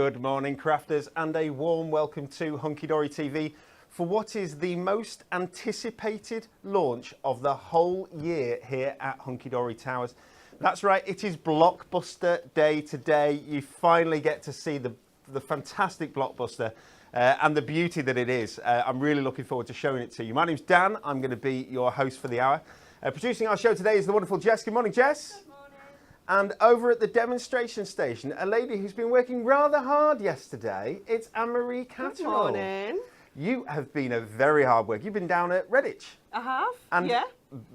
Good morning, crafters, and a warm welcome to Hunky Dory TV for what is the most anticipated launch of the whole year here at Hunky Dory Towers. That's right, it is Blockbuster Day today. You finally get to see the fantastic Blockbuster and the beauty that it is. I'm really looking forward to showing it to you. My name's Dan. I'm going to be your host for the hour. Producing our show today is the wonderful Jess. Good morning, Jess. Good morning. And over at the demonstration station, a lady who's been working rather hard yesterday, it's Anne-Marie Catterall. Good morning. You have been a very hard work. You've been down at Redditch. I have, and yeah.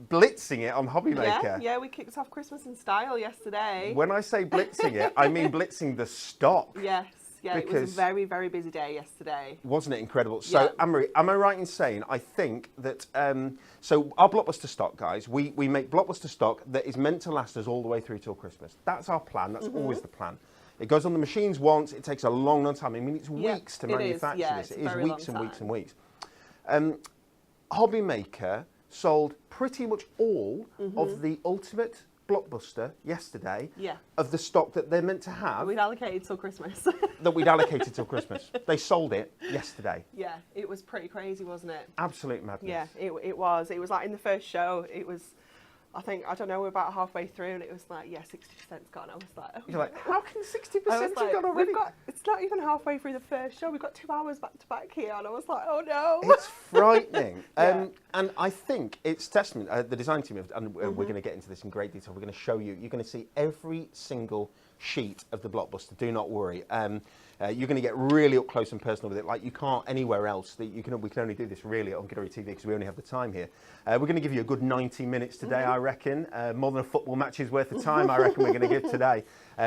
blitzing it on Hobby Maker. Yeah, we kicked off Christmas in style yesterday. When I say blitzing it, I mean blitzing the stock. Yes, yeah, it was a very, very busy day yesterday. Wasn't it incredible? So, Yeah. Anne-Marie, am I right in saying, I think that, so our Blockbuster stock, guys, we make Blockbuster stock that is meant to last us all the way through till Christmas. That's our plan. That's always the plan. It goes on the machines once. It takes a long, long time. I mean, it's weeks to manufacture this. It is weeks and weeks and weeks. Hobby Maker sold pretty much all of the ultimate Blockbuster yesterday of the stock that they're meant to have. We'd allocated till Christmas. That we'd allocated till Christmas. They sold it yesterday. Yeah, it was pretty crazy, wasn't it? Absolute madness. Yeah, it was. It was like in the first show, it was, I don't know, we're about halfway through and it was like, yeah, 60%'s gone. I was like, oh. You're like, how can 60% have like, gone already? It's not even halfway through the first show. We've got 2 hours back to back here. And I was like, oh no. It's frightening. Yeah. And I think it's testament, the design team, and we're going to get into this in great detail. We're going to show you, you're going to see every single sheet of the Blockbuster. Do not worry. You're going to get really up close and personal with it, like you can't anywhere else. We can only do this really at Hunky Dory TV because we only have the time here. We're going to give you a good 90 minutes today, I reckon. More than a football match's worth of time, I reckon we're going to give today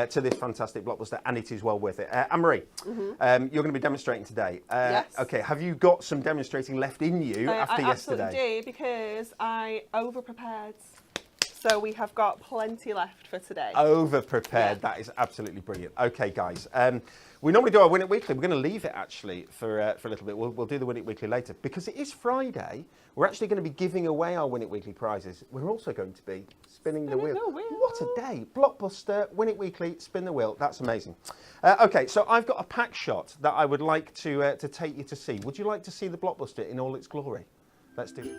to this fantastic Blockbuster, and it is well worth it. Anne-Marie, you're going to be demonstrating today. Yes. Okay, have you got some demonstrating left in you after yesterday? I absolutely do, because I over-prepared. So we have got plenty left for today. Over-prepared, that is absolutely brilliant. Okay, guys. We normally do our Win It Weekly. We're going to leave it, actually, for a little bit. We'll do the Win It Weekly later. Because it is Friday, we're actually going to be giving away our Win It Weekly prizes. We're also going to be spinning the wheel. What a day. Blockbuster, Win It Weekly, spin the wheel. That's amazing. Okay, so I've got a pack shot that I would like to take you to see. Would you like to see the Blockbuster in all its glory? Let's do it.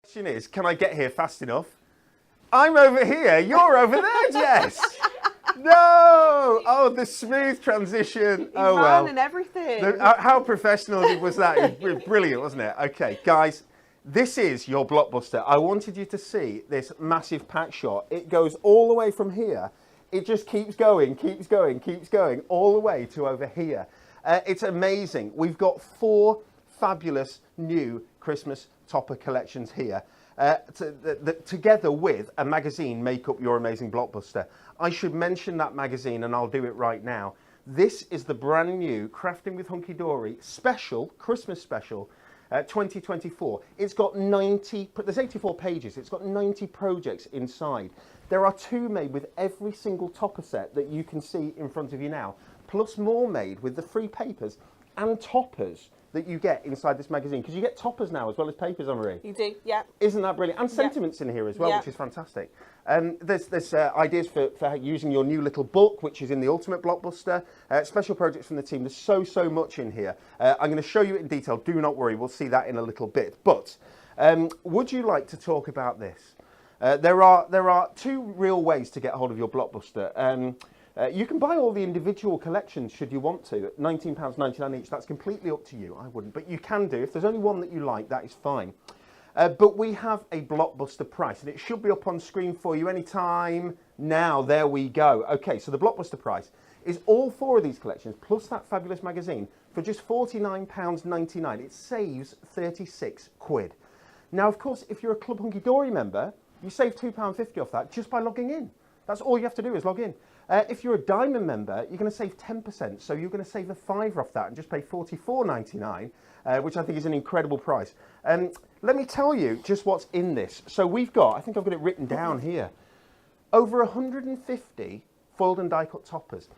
The question is, can I get here fast enough? I'm over here, you're over there, Jess. No! Oh, the smooth transition. Oh, well. And everything. How professional was that? It was brilliant, wasn't it? Okay, guys, this is your Blockbuster. I wanted you to see this massive pack shot. It goes all the way from here. It just keeps going, keeps going, keeps going, all the way to over here. It's amazing. We've got 4 fabulous new Christmas topper collections here. Together with a magazine, Make Up Your Amazing Blockbuster. I should mention that magazine, and I'll do it right now. This is the brand new Crafting with Hunky Dory special, Christmas special, 2024. It's got 90, there's 84 pages, it's got 90 projects inside. There are 2 made with every single topper set that you can see in front of you now, plus more made with the free papers and toppers that you get inside this magazine, because you get toppers now as well as papers, Anne-Marie. You do, yeah. Isn't that brilliant? And sentiments in here as well, which is fantastic. There's ideas for using your new little book, which is in the Ultimate Blockbuster. Special projects from the team. There's so much in here. I'm going to show you it in detail. Do not worry, we'll see that in a little bit. But would you like to talk about this? There are 2 real ways to get hold of your Blockbuster. You can buy all the individual collections should you want to at £19.99 each. That's completely up to you. I wouldn't, but you can do. If there's only one that you like, that is fine. But we have a Blockbuster price, and it should be up on screen for you anytime now. There we go. Okay, so the Blockbuster price is all 4 of these collections plus that fabulous magazine for just £49.99. It saves 36 quid. Now, of course, if you're a Club Hunky Dory member, you save £2.50 off that just by logging in. That's all you have to do is log in. If you're a Diamond member, you're going to save 10%. So you're going to save a £5 off that and just pay £44.99, which I think is an incredible price. Let me tell you just what's in this. So we've got, I think I've got it written down here, over 150 foiled and die cut toppers.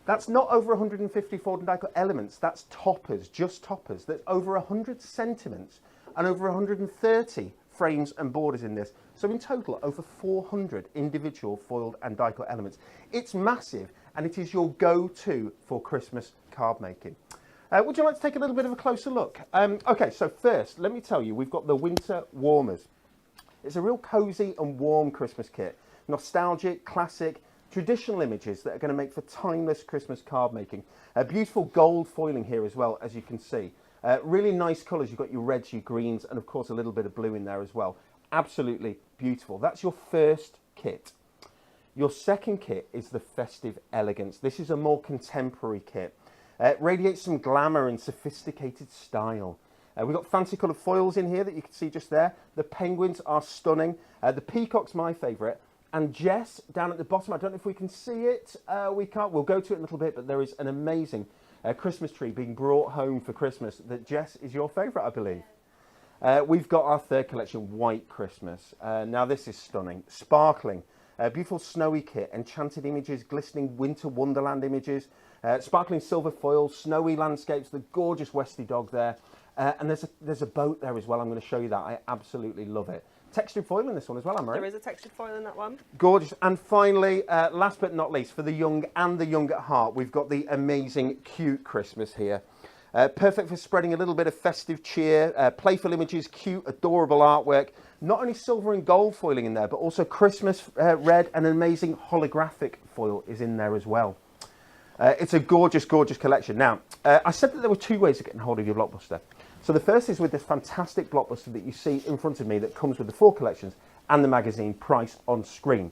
That's not over 150 foiled and die cut elements. That's toppers, just toppers. That's over 100 sentiments and over 130 frames and borders in this. So in total, over 400 individual foiled and die-cut elements. It's massive, and it is your go-to for Christmas card making. Would you like to take a little bit of a closer look? Okay, so first, let me tell you, we've got the winter warmers. It's a real cosy and warm Christmas kit. Nostalgic, classic, traditional images that are going to make for timeless Christmas card making. Beautiful gold foiling here as well, as you can see. Really nice colours. You've got your reds, your greens, and of course a little bit of blue in there as well. Absolutely beautiful. That's your first kit. Your second kit is the Festive Elegance. This is a more contemporary kit. It radiates some glamour and sophisticated style. We've got fancy coloured foils in here that you can see just there. The penguins are stunning. The peacock's my favourite. And Jess, down at the bottom, I don't know if we can see it. We can't. We'll go to it in a little bit, but there is an amazing Christmas tree being brought home for Christmas that, Jess, is your favourite, I believe. We've got our third collection, White Christmas. Now this is stunning. Sparkling. Beautiful snowy kit, enchanted images, glistening winter wonderland images, sparkling silver foils, snowy landscapes, the gorgeous Westie dog there. And there's a boat there as well. I'm going to show you that. I absolutely love it. Textured foil in this one as well, Anne-Marie. There is a textured foil in that one. Gorgeous. And finally, last but not least, for the young and the young at heart, we've got the amazing Cute Christmas here. Perfect for spreading a little bit of festive cheer, playful images, cute, adorable artwork. Not only silver and gold foiling in there, but also Christmas red and an amazing holographic foil is in there as well. It's a gorgeous, gorgeous collection. Now, I said that there were two ways of getting hold of your Blockbuster. So the first is with this fantastic Blockbuster that you see in front of me that comes with the 4 collections and the magazine priced on screen.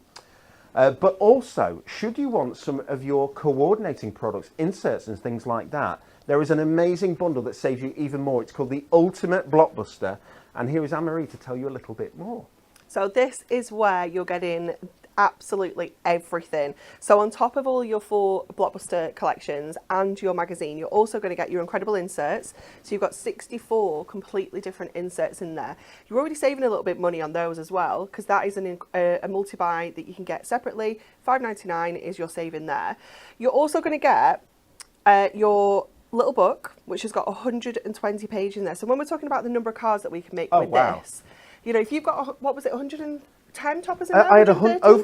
But also, should you want some of your coordinating products, inserts and things like that, there is an amazing bundle that saves you even more. It's called the Ultimate Blockbuster. And here is Anne-Marie to tell you a little bit more. So this is where you're getting absolutely everything. So on top of all your 4 Blockbuster collections and your magazine, you're also going to get your incredible inserts. So you've got 64 completely different inserts in there. You're already saving a little bit of money on those as well, because that is a multi-buy that you can get separately. $5.99 is your saving there. You're also going to get your little book, which has got 120 pages in there. So when we're talking about the number of cards that we can make with this, you know, if you've got, what was it, 110 toppers in there? I had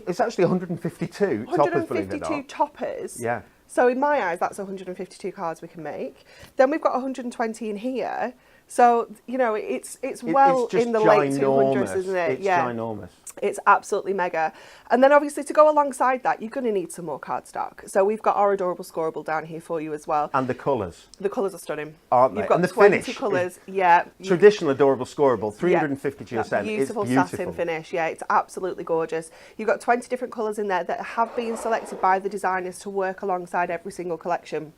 it's actually 152 toppers, believe it or not. 152 toppers. Yeah. So in my eyes, that's 152 cards we can make. Then we've got 120 in here. So, you know, it's well in the late 200s, isn't it? It's ginormous. It's absolutely mega. And then obviously to go alongside that, you're going to need some more cardstock. So we've got our adorable scoreable down here for you as well. And the colours. The colours are stunning. Aren't they? You've got and the 20 finish. colours. Yeah. Traditional adorable scoreable, 350 GSM. Beautiful, it's beautiful satin finish. Yeah, it's absolutely gorgeous. You've got 20 different colours in there that have been selected by the designers to work alongside every single collection.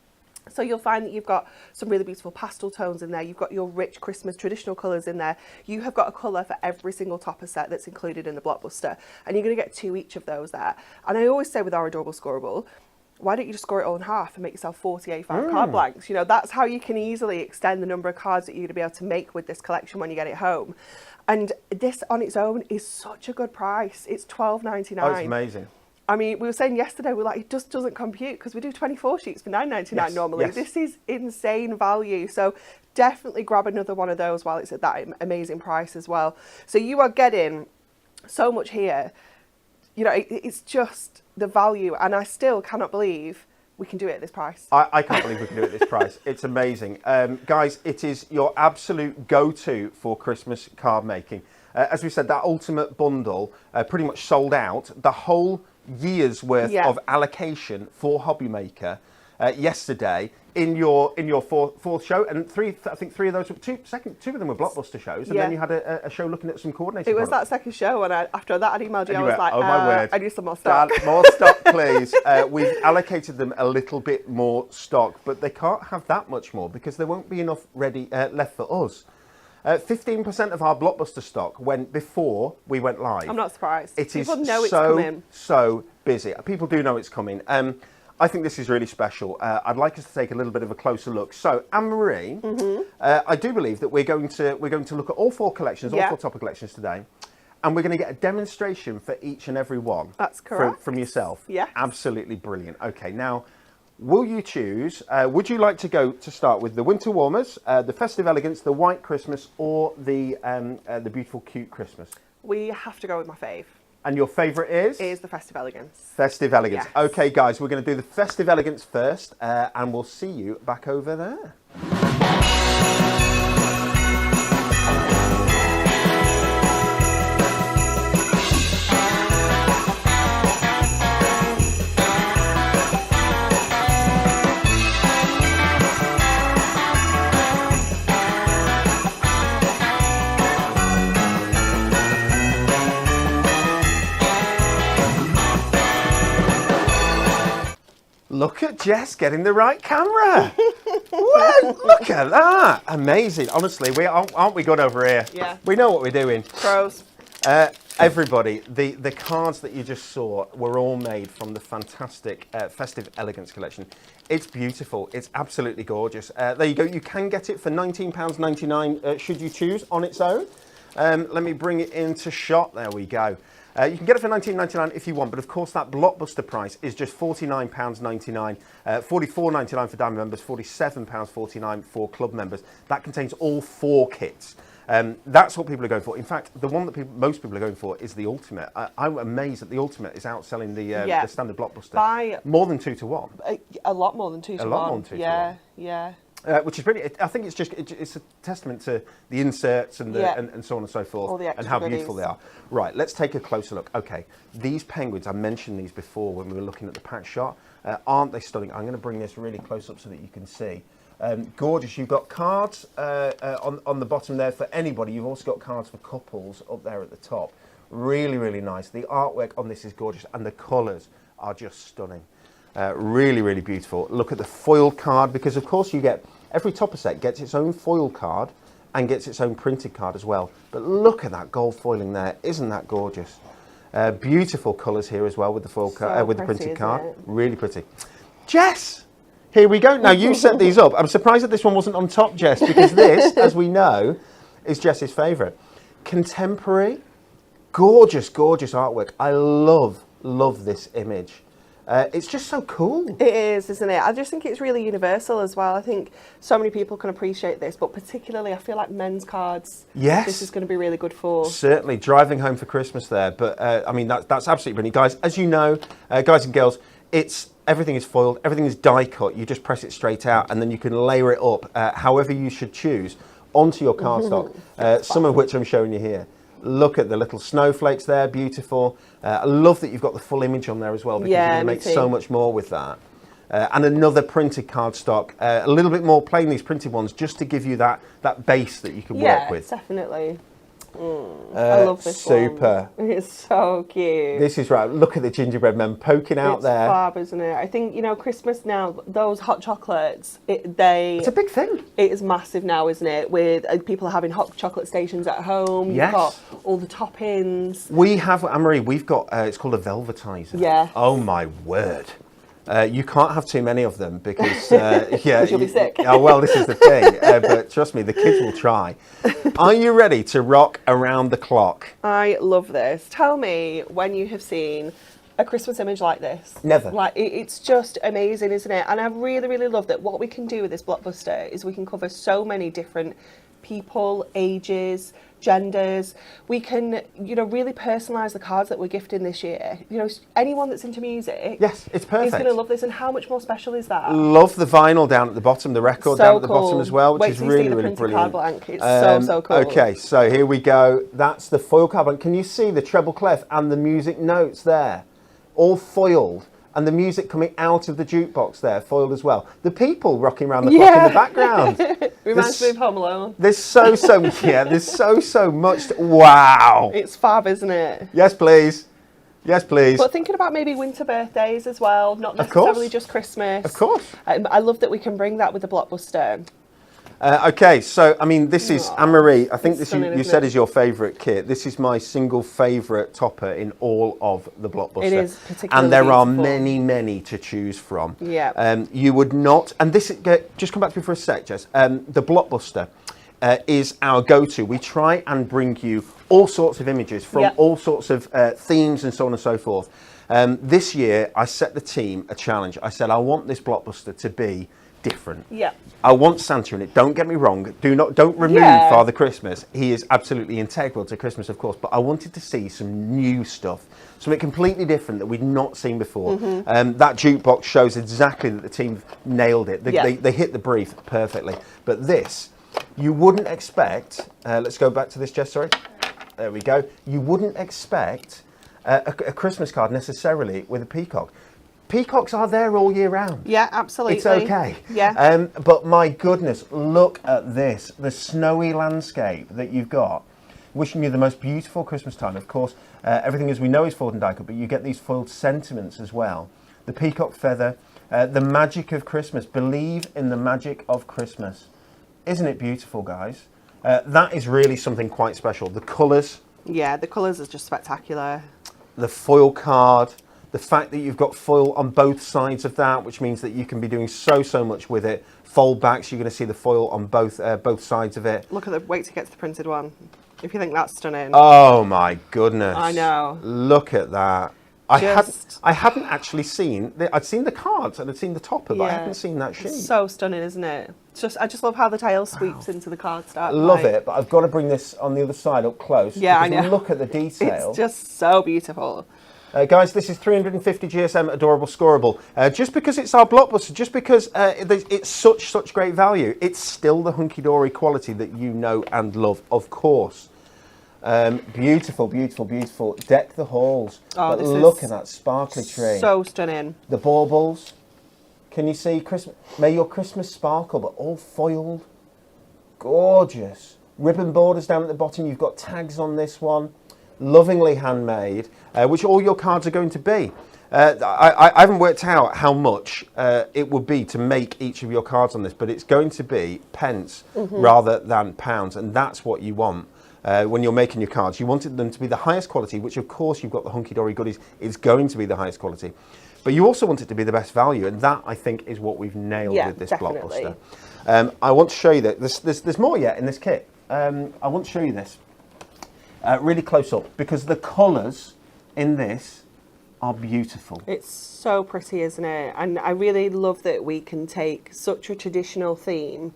So you'll find that you've got some really beautiful pastel tones in there. You've got your rich Christmas traditional colours in there. You have got a colour for every single topper set that's included in the Blockbuster. And you're going to get 2 each of those there. And I always say with our adorable scoreable, why don't you just score it all in half and make yourself 40 A5 card blanks? You know, that's how you can easily extend the number of cards that you're going to be able to make with this collection when you get it home. And this on its own is such a good price. It's $12.99. Oh, it's amazing. I mean, we were saying yesterday, we're like, it just doesn't compute because we do 24 sheets for $9.99 normally. Yes. This is insane value. So definitely grab another one of those while it's at that amazing price as well. So you are getting so much here. You know, it's just the value. And I still cannot believe we can do it at this price. I can't believe we can do it at this price. It's amazing. Guys, it is your absolute go-to for Christmas card making. As we said, that ultimate bundle pretty much sold out. The whole year's worth of allocation for Hobby Maker yesterday in your fourth show, and I think three of those, two of them were Blockbuster shows, and then you had a show looking at some coordinating. It was that second show, and after that, I'd emailed you. I was like, "Oh my word, I need some more stock." Dad, more stock, please. We've allocated them a little bit more stock, but they can't have that much more because there won't be enough ready left for us. 15% of our Blockbuster stock went before we went live. I'm not surprised. People know it's coming. So busy. People do know it's coming. I think this is really special. I'd like us to take a little bit of a closer look. So, Anne-Marie, I do believe that we're going to look at all 4 collections, all 4 topper collections today, and we're going to get a demonstration for each and every one. That's correct. From yourself. Yes. Absolutely brilliant. Okay, now, will you choose, would you like to go to start with the Winter Warmers, the Festive Elegance, the White Christmas, or the Beautiful Cute Christmas? We have to go with my fave. And your favourite is? Is the Festive Elegance. Festive Elegance. Yes. Okay, guys, we're going to do the Festive Elegance first, and we'll see you back over there. Look at Jess getting the right camera. Whoa, look at that. Amazing. Honestly, aren't we good over here? Yeah. We know what we're doing. Pros. Everybody, the cards that you just saw were all made from the fantastic Festive Elegance collection. It's beautiful. It's absolutely gorgeous. There you go. You can get it for £19.99 should you choose on its own. Let me bring it into shot. There we go. You can get it for £19.99 if you want, but of course that blockbuster price is just £49.99, £44.99 for Diamond members, £47.49 for Club members. That contains all 4 kits. That's what people are going for. In fact, the one that most people are going for is the Ultimate. I'm amazed that the Ultimate is outselling the standard blockbuster by more than 2 to 1. A lot more than 2 to 1. A lot more than 2 to 1. Yeah. Which is brilliant. I think it's a testament to the inserts and and so on and so forth, and how beautiful they are. Right, let's take a closer look. Okay, these penguins, I mentioned these before when we were looking at the pack shot. Aren't they stunning? I'm going to bring this really close up so that you can see. Gorgeous. You've got cards on the bottom there for anybody. You've also got cards for couples up there at the top. Really, really nice. The artwork on this is gorgeous, and the colours are just stunning. Really, really beautiful. Look at the foil card, because of course you get, every topper set gets its own foil card and gets its own printed card as well. But look at that gold foiling there. Isn't that gorgeous? Beautiful colours here as well with the foil card, with the printed card. Really pretty. Jess, here we go. Now you set these up. I'm surprised that this one wasn't on top, Jess, because this, as we know, is Jess's favourite. Contemporary, gorgeous, gorgeous artwork. I love this image. It's just so cool. It is, isn't it? I just think it's really universal as well. I think so many people can appreciate this, but particularly I feel like men's cards. Yes. This is going to be really good for. Certainly, driving home for Christmas there. But I mean, that's absolutely brilliant. Guys, as you know, guys and girls, everything is foiled, everything is die cut. You just press it straight out and then you can layer it up however you should choose onto your cardstock, some of which I'm showing you here. Look at the little snowflakes there, beautiful. I love that you've got the full image on there as well, because you're going to make so much more with that. And another printed cardstock, a little bit more plain, these printed ones, just to give you that base that you can work with. Yeah, definitely. I love this super. one. It's so cute. This is right. Look at the gingerbread men poking out there. It's fab, isn't it? I think, you know, Christmas now, those hot chocolates, it's a big thing. It is massive now, isn't it? With people are having hot chocolate stations at home. Yes. You've got all the toppings. We have, Anne-Marie, we've got, it's called a velvetizer. Yeah. Oh my word. You can't have too many of them because you'll be sick. Oh well, this is the thing. But trust me, the kids will try. Are you ready to rock around the clock? I love this. Tell me when you have seen a Christmas image like this. Never. Like it's just amazing, isn't it? And I really, really love that. What we can do with this blockbuster is we can cover so many different people, ages, genders. We can, you know, really personalise the cards that we're gifting this year. You know, anyone that's into music, yes, it's perfect. is going to love this. And how much more special is that? Love the vinyl down at the bottom, the record down at the bottom as well, which is really, really brilliant. Card blank. It's so cool. Okay, so here we go. That's the foil card blank. Can you see the treble clef and the music notes there, all foiled? And the music coming out of the jukebox there, foiled as well. The people rocking around the clock in the background. Reminds me of Home Alone. There's so much. Wow. It's fab, isn't it? Yes, please. Yes, please. But thinking about maybe winter birthdays as well, not necessarily just Christmas. Of course. I love that we can bring that with the blockbuster. Okay, so I mean, this is Anne-Marie. I think this you said is your favourite kit. This is my single favourite topper in all of the blockbuster. It is particularly and there beautiful. are many to choose from. Yeah. You would not, and this just come back to me for a sec, Jess. The blockbuster is our go-to. We try and bring you all sorts of images from all sorts of themes and so on and so forth. This year, I set the team a challenge. I said, I want this blockbuster to be different. Yeah. I want Santa in it. Don't get me wrong. Don't remove Father Christmas. He is absolutely integral to Christmas, of course. But I wanted to see some new stuff, something completely different that we'd not seen before. That jukebox shows exactly that the team nailed it. They hit the brief perfectly. But this, you wouldn't expect. Let's go back to this, Jess. Sorry. There we go. You wouldn't expect a Christmas card necessarily with a peacock. Peacocks are there all year round. Yeah, absolutely. It's okay. Yeah. But my goodness, look at this. The snowy landscape that you've got. Wishing you the most beautiful Christmas time. Of course, everything as we know is foiled and die cut, but you get these foiled sentiments as well. The peacock feather, the magic of Christmas. Believe in the magic of Christmas. Isn't it beautiful, guys? That is really something quite special. The colours. Yeah, the colours are just spectacular. The foil card. The fact that you've got foil on both sides of that, which means that you can be doing so much with it. Fold backs, you're going to see the foil on both sides of it. Look at the, wait to get to the printed one. If you think that's stunning. Oh my goodness. I know. Look at that. I hadn't actually seen, I'd seen the cards and I'd seen the topper, but I hadn't seen that sheet. It's so stunning, isn't it? I just love how the tail sweeps into the cardstock. Love it, but I've got to bring this on the other side up close. Yeah, I know. Look at the detail. It's just so beautiful. Guys, this is 350 GSM Adorable Scoreable. Just because it's our blockbuster, just because it's such great value, it's still the hunky-dory quality that you know and love, of course. Beautiful, beautiful, beautiful. Deck the halls. Oh, but look at that sparkly tree. So stunning. The baubles. Can you see Christmas? May your Christmas sparkle, but all foiled. Gorgeous. Ribbon borders down at the bottom. You've got tags on this one. Lovingly handmade, which all your cards are going to be. I haven't worked out how much it would be to make each of your cards on this, but it's going to be pence rather than pounds, and that's what you want when you're making your cards. You wanted them to be the highest quality, which of course you've got the hunky-dory goodies, is going to be the highest quality. But you also want it to be the best value, and that, I think, is what we've nailed with this blockbuster. I want to show you that there's more yet in this kit. I want to show you this. Really close up, because the colours in this are beautiful. It's so pretty, isn't it? And I really love that we can take such a traditional theme,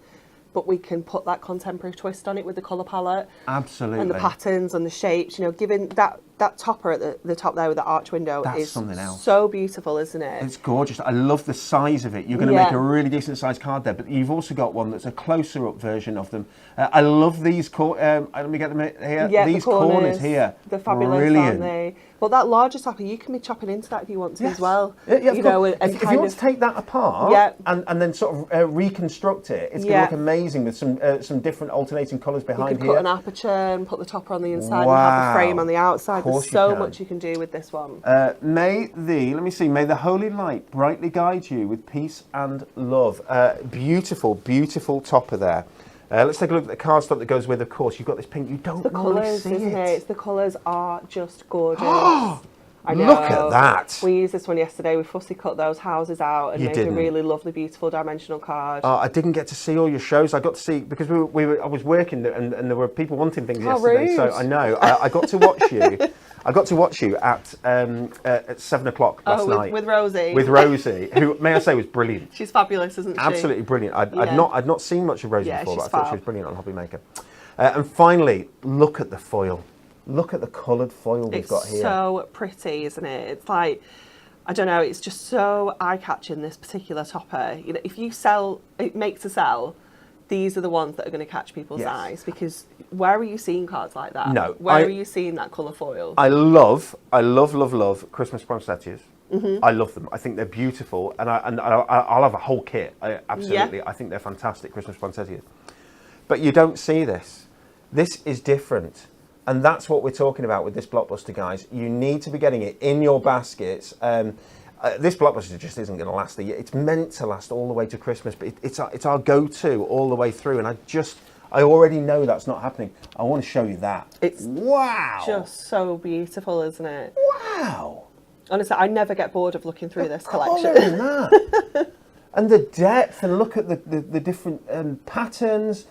but we can put that contemporary twist on it with the colour palette. Absolutely. And the patterns and the shapes, you know, given that topper at the top there with the arch window is something else. So beautiful, isn't it? It's gorgeous. I love the size of it. You're going to make a really decent sized card there, but you've also got one that's a closer up version of them. I love these, let me get them here. Yeah, these corners here. They're fabulous, brilliant. Aren't they? But that larger topper, you can be chopping into that if you want to as well. Yeah, you know, and if you want to take that apart and then sort of reconstruct it, it's going to look amazing with some different alternating colours behind you can here. Cut an aperture and put the topper on the inside and have the frame on the outside. There's so much you can do with this one. May the holy light brightly guide you with peace and love. Beautiful, beautiful topper there. Let's take a look at the cardstock that goes with, of course. You've got this pink. You don't normally see it. The colours are just gorgeous. I know. Look at that. We used this one yesterday. We fussy cut those houses out and made a really lovely, beautiful dimensional card. I didn't get to see all your shows. I got to see, because I was working and there were people wanting things yesterday. Rude. So I know. I got to watch you. I got to watch you at 7 o'clock last night. With Rosie. With Rosie, who, may I say, was brilliant. She's fabulous, isn't she? Absolutely brilliant. I'd not seen much of Rosie before, but I thought she was brilliant on Hobby Maker. And finally, look at the foil. Look at the coloured foil we've got here. It's so pretty, isn't it? It's like, I don't know, it's just so eye-catching, this particular topper. You know, if you make to sell, these are the ones that are going to catch people's eyes, because where are you seeing cards like that? No. Where are you seeing that colour foil? I love Christmas poinsettias. I love them. I think they're beautiful, and I'll have a whole kit. Absolutely. I think they're fantastic Christmas poinsettias. But you don't see this. This is different. And that's what we're talking about with this blockbuster, guys. You need to be getting it in your baskets. This blockbuster just isn't going to last the year. It's meant to last all the way to Christmas, but it's our go-to all the way through. And I already know that's not happening. I want to show you that. It's just so beautiful, isn't it? Wow. Honestly, I never get bored of looking through this collection. And the depth, and look at the different patterns.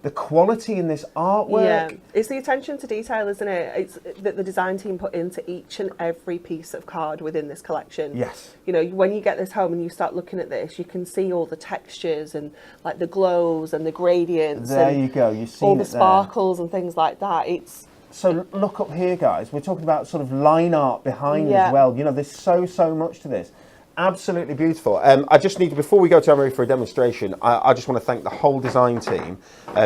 the quality in this artwork. Yeah, it's the attention to detail, isn't it? It's that the design team put into each and every piece of card within this collection. Yes. You know, when you get this home and you start looking at this, you can see all the textures and like the glows and the gradients. There and you go. You've seen all the it there. sparkles and things like that. It's So look up here, guys. We're talking about sort of line art behind Yeah. as well. You know, there's so much to this. Absolutely beautiful. I just need to, before we go to Emery for a demonstration, I just want to thank the whole design team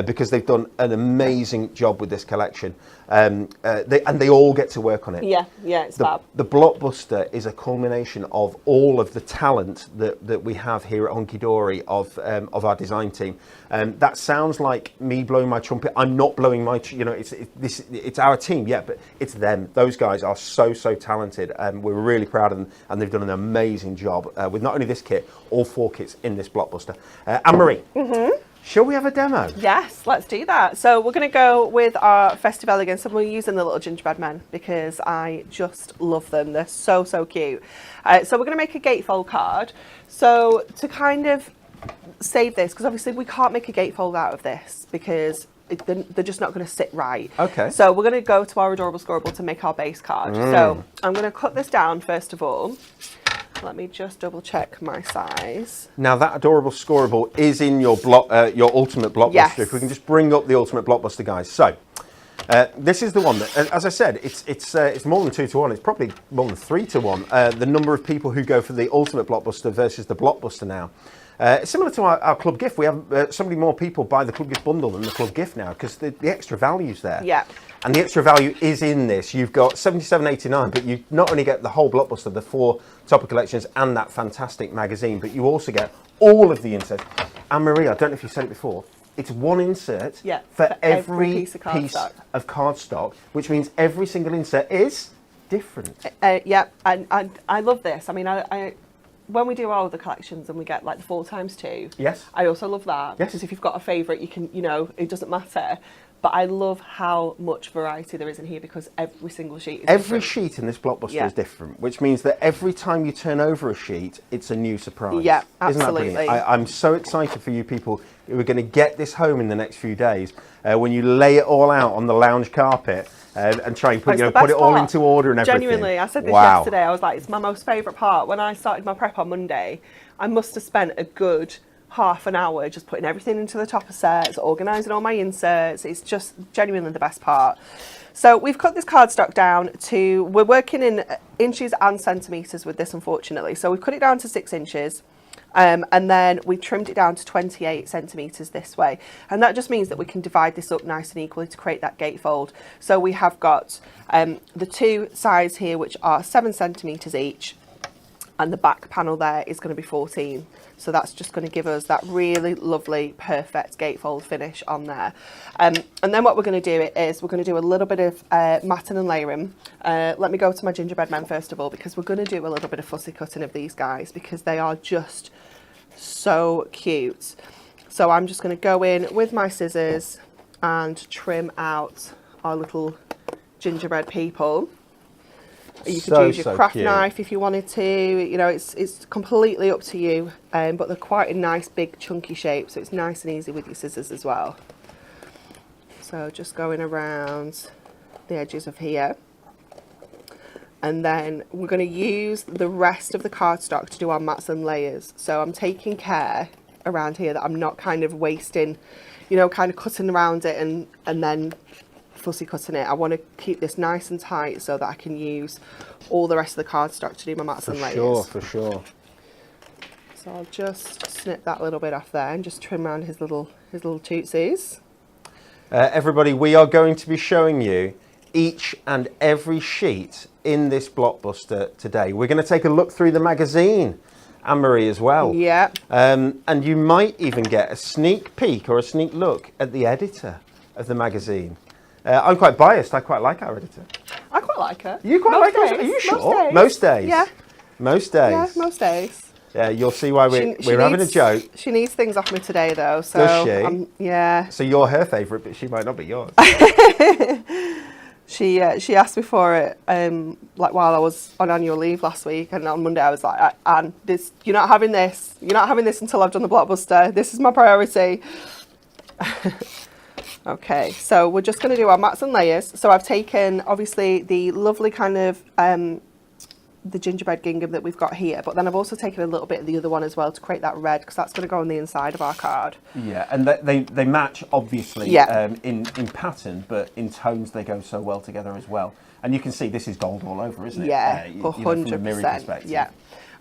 because they've done an amazing job with this collection. They all get to work on it. yeah, it's fab. The Blockbuster is a culmination of all of the talent that we have here at Honky Dory of our design team. That sounds like me blowing my trumpet. I'm not blowing my, it's our team, yeah, but it's them. Those guys are so talented, and we're really proud of them, and they've done an amazing job with not only this kit, all 4 kits in this Blockbuster. Anne-Marie, shall we have a demo? Yes, let's do that. So we're going to go with our Festive Elegance, and we're using the little gingerbread men because I just love them. They're so cute. So we're going to make a gatefold card. So to kind of save this, because obviously we can't make a gatefold out of this because they're just not going to sit right. Okay. So we're going to go to our Adorable Scorable to make our base card. So I'm going to cut this down first of all. Let me just double check my size. Now that Adorable Scorable is in your Ultimate Blockbuster. Yes. If we can just bring up the Ultimate Blockbuster, guys. So this is the one that, as I said, it's more than 2 to 1. It's probably more than 3 to 1. The number of people who go for the Ultimate Blockbuster versus the Blockbuster now. Similar to our Club Gift, we have so many more people buy the Club Gift bundle than the Club Gift now because the extra value's there. Yeah. And the extra value is in this. You've got $77.89, but you not only get the whole Blockbuster, the 4 Topper collections, and that fantastic magazine, but you also get all of the inserts. Anne-Marie, I don't know if you said it before, it's 1 insert for every piece of cardstock, which means every single insert is different. Yeah, and I love this. I mean, I when we do all of the collections and we get like the 4x2, Yes. I also love that. Yes. Because if you've got a favourite, you can, it doesn't matter. But I love how much variety there is in here because every single sheet is Every different. sheet in this Blockbuster is different, which means that every time you turn over a sheet, it's a new surprise. Yeah, Isn't that absolutely. brilliant? I'm so excited for you people who are going to get this home in the next few days when you lay it all out on the lounge carpet and try and put it all into order and everything. Genuinely, I said this yesterday. I was like, it's my most favourite part. When I started my prep on Monday, I must have spent a good half an hour just putting everything into the topper sets, organising all my inserts. It's just genuinely the best part. So we've cut this cardstock down to, we're working in inches and centimetres with this, unfortunately. So we've cut it down to 6 inches. And then we trimmed it down to 28 centimetres this way. And that just means that we can divide this up nice and equally to create that gatefold. So we have got the 2 sides here, which are 7 centimetres each. And the back panel there is going to be 14. So that's just going to give us that really lovely, perfect gatefold finish on there. And then what we're going to do is we're going to do a little bit of matting and layering. Let me go to my gingerbread men first of all, because we're going to do a little bit of fussy cutting of these guys because they are just so cute. So I'm just going to go in with my scissors and trim out our little gingerbread people. You could use your craft knife if you wanted to. It's completely up to you. But they're quite a nice big chunky shape, so it's nice and easy with your scissors as well. So just going around the edges of here. And then we're going to use the rest of the cardstock to do our mats and layers. So I'm taking care around here that I'm not kind of wasting, kind of cutting around it and then fussy cutting it. I want to keep this nice and tight so that I can use all the rest of the cardstock to do my mats and layers. For sure. So I'll just snip that little bit off there and just trim around his little tootsies. Everybody, we are going to be showing you each and every sheet in this Blockbuster today. We're going to take a look through the magazine, Anne-Marie, as well. Yeah. And you might even get a sneak peek or a sneak look at the editor of the magazine. I'm quite biased. I quite like our editor. I quite like her. You quite like her? Are you sure? Most days. Yeah. Most days. Yeah, most days. Yeah, you'll see why we're having a joke. She needs things off me today, though. So does she? Yeah. So you're her favourite, but she might not be yours. She asked me for it like while I was on annual leave last week, and on Monday I was like, Anne, you're not having this. You're not having this until I've done the Blockbuster. This is my priority. Okay, so we're just going to do our mats and layers. So I've taken, obviously, the lovely kind of the gingerbread gingham that we've got here, but then I've also taken a little bit of the other one as well to create that red, because that's going to go on the inside of our card. Yeah, and they match, obviously, in pattern, but in tones they go so well together as well. And you can see this is gold all over, isn't it? Yeah, 100%. From a mirror perspective. Yeah.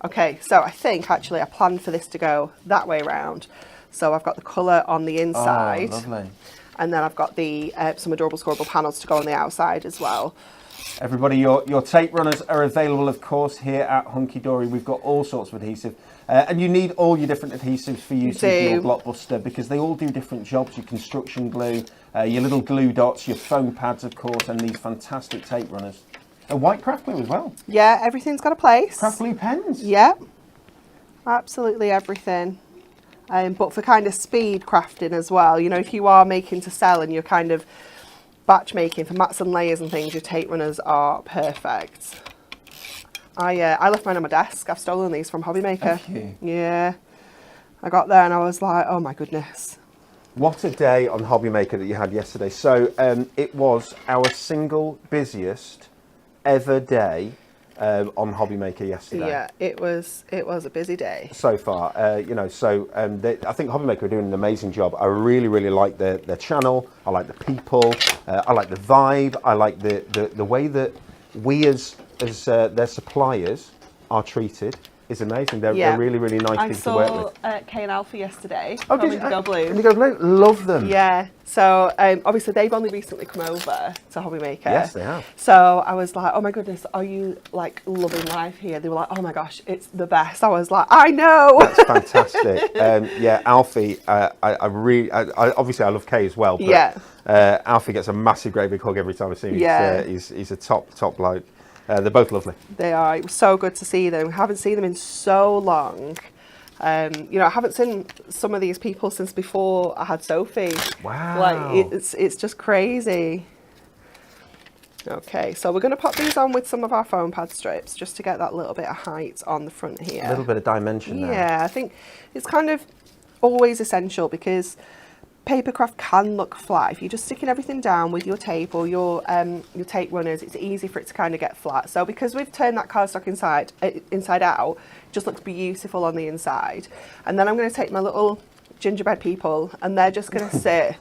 Okay, so I think actually I planned for this to go that way around. So I've got the colour on the inside. Oh, lovely. And then I've got the some adorable scoreable panels to go on the outside as well. Everybody, your tape runners are available, of course, here at Hunky Dory. We've got all sorts of adhesive. And you need all your different adhesives for use with your Blockbuster, because they all do different jobs. Your construction glue, your little glue dots, your foam pads, of course, and these fantastic tape runners. A white craft glue as well. Yeah, everything's got a place. Craft glue pens. Yeah, absolutely everything. But for kind of speed crafting as well, you know, if you are making to sell and you're kind of batch making for mats and layers and things, your tape runners are perfect. I left mine on my desk. I've stolen these from Hobby Maker. Have you? Yeah. I got there and I was like, oh my goodness. What a day on Hobby Maker that you had yesterday. So it was our single busiest ever day on Hobby Maker yesterday. Yeah, it was a busy day so far. You know, so I think Hobby Maker are doing an amazing job. I really like their channel. I like the people. I like the vibe. I like the way that we as their suppliers are treated. Is amazing. They're really nice people to work with. I saw Kay and Alfie yesterday. Oh, did you? Indigo Blue. Indigo Blue, love them. Yeah. So obviously they've only recently come over to Hobby Maker. Yes, they have. So I was like, oh my goodness, are you like loving life here? They were like, oh my gosh, it's the best. I was like, I know. That's fantastic. Yeah, Alfie. I obviously I love Kay as well. But, Alfie gets a massive, great big hug every time I see him. Yeah. He's a top bloke. They're both lovely. They are. It was so good to see them. I haven't seen them in so long. You know, I haven't seen some of these people since before I had Sophie. Wow. Like, it's just crazy. Okay, so we're going to pop these on with some of our foam pad strips just to get that little bit of height on the front here. A little bit of dimension there. Yeah, I think it's kind of always essential, because papercraft can look flat. If you're just sticking everything down with your tape or your tape runners, it's easy for it to kind of get flat. So because we've turned that cardstock inside out, it just looks beautiful on the inside. And then I'm going to take my little gingerbread people, and they're just going to sit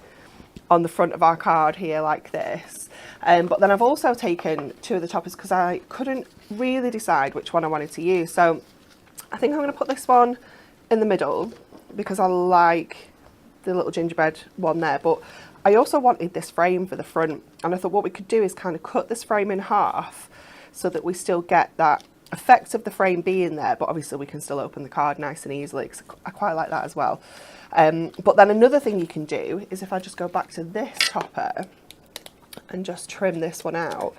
on the front of our card here like this. But then I've also taken two of the toppers because I couldn't really decide which one I wanted to use. So I think I'm going to put this one in the middle because I like the little gingerbread one there, but I also wanted this frame for the front, and I thought what we could do is kind of cut this frame in half so that we still get that effect of the frame being there, but obviously we can still open the card nice and easily, because I quite like that as well. But then another thing you can do is, if I just go back to this topper and just trim this one out,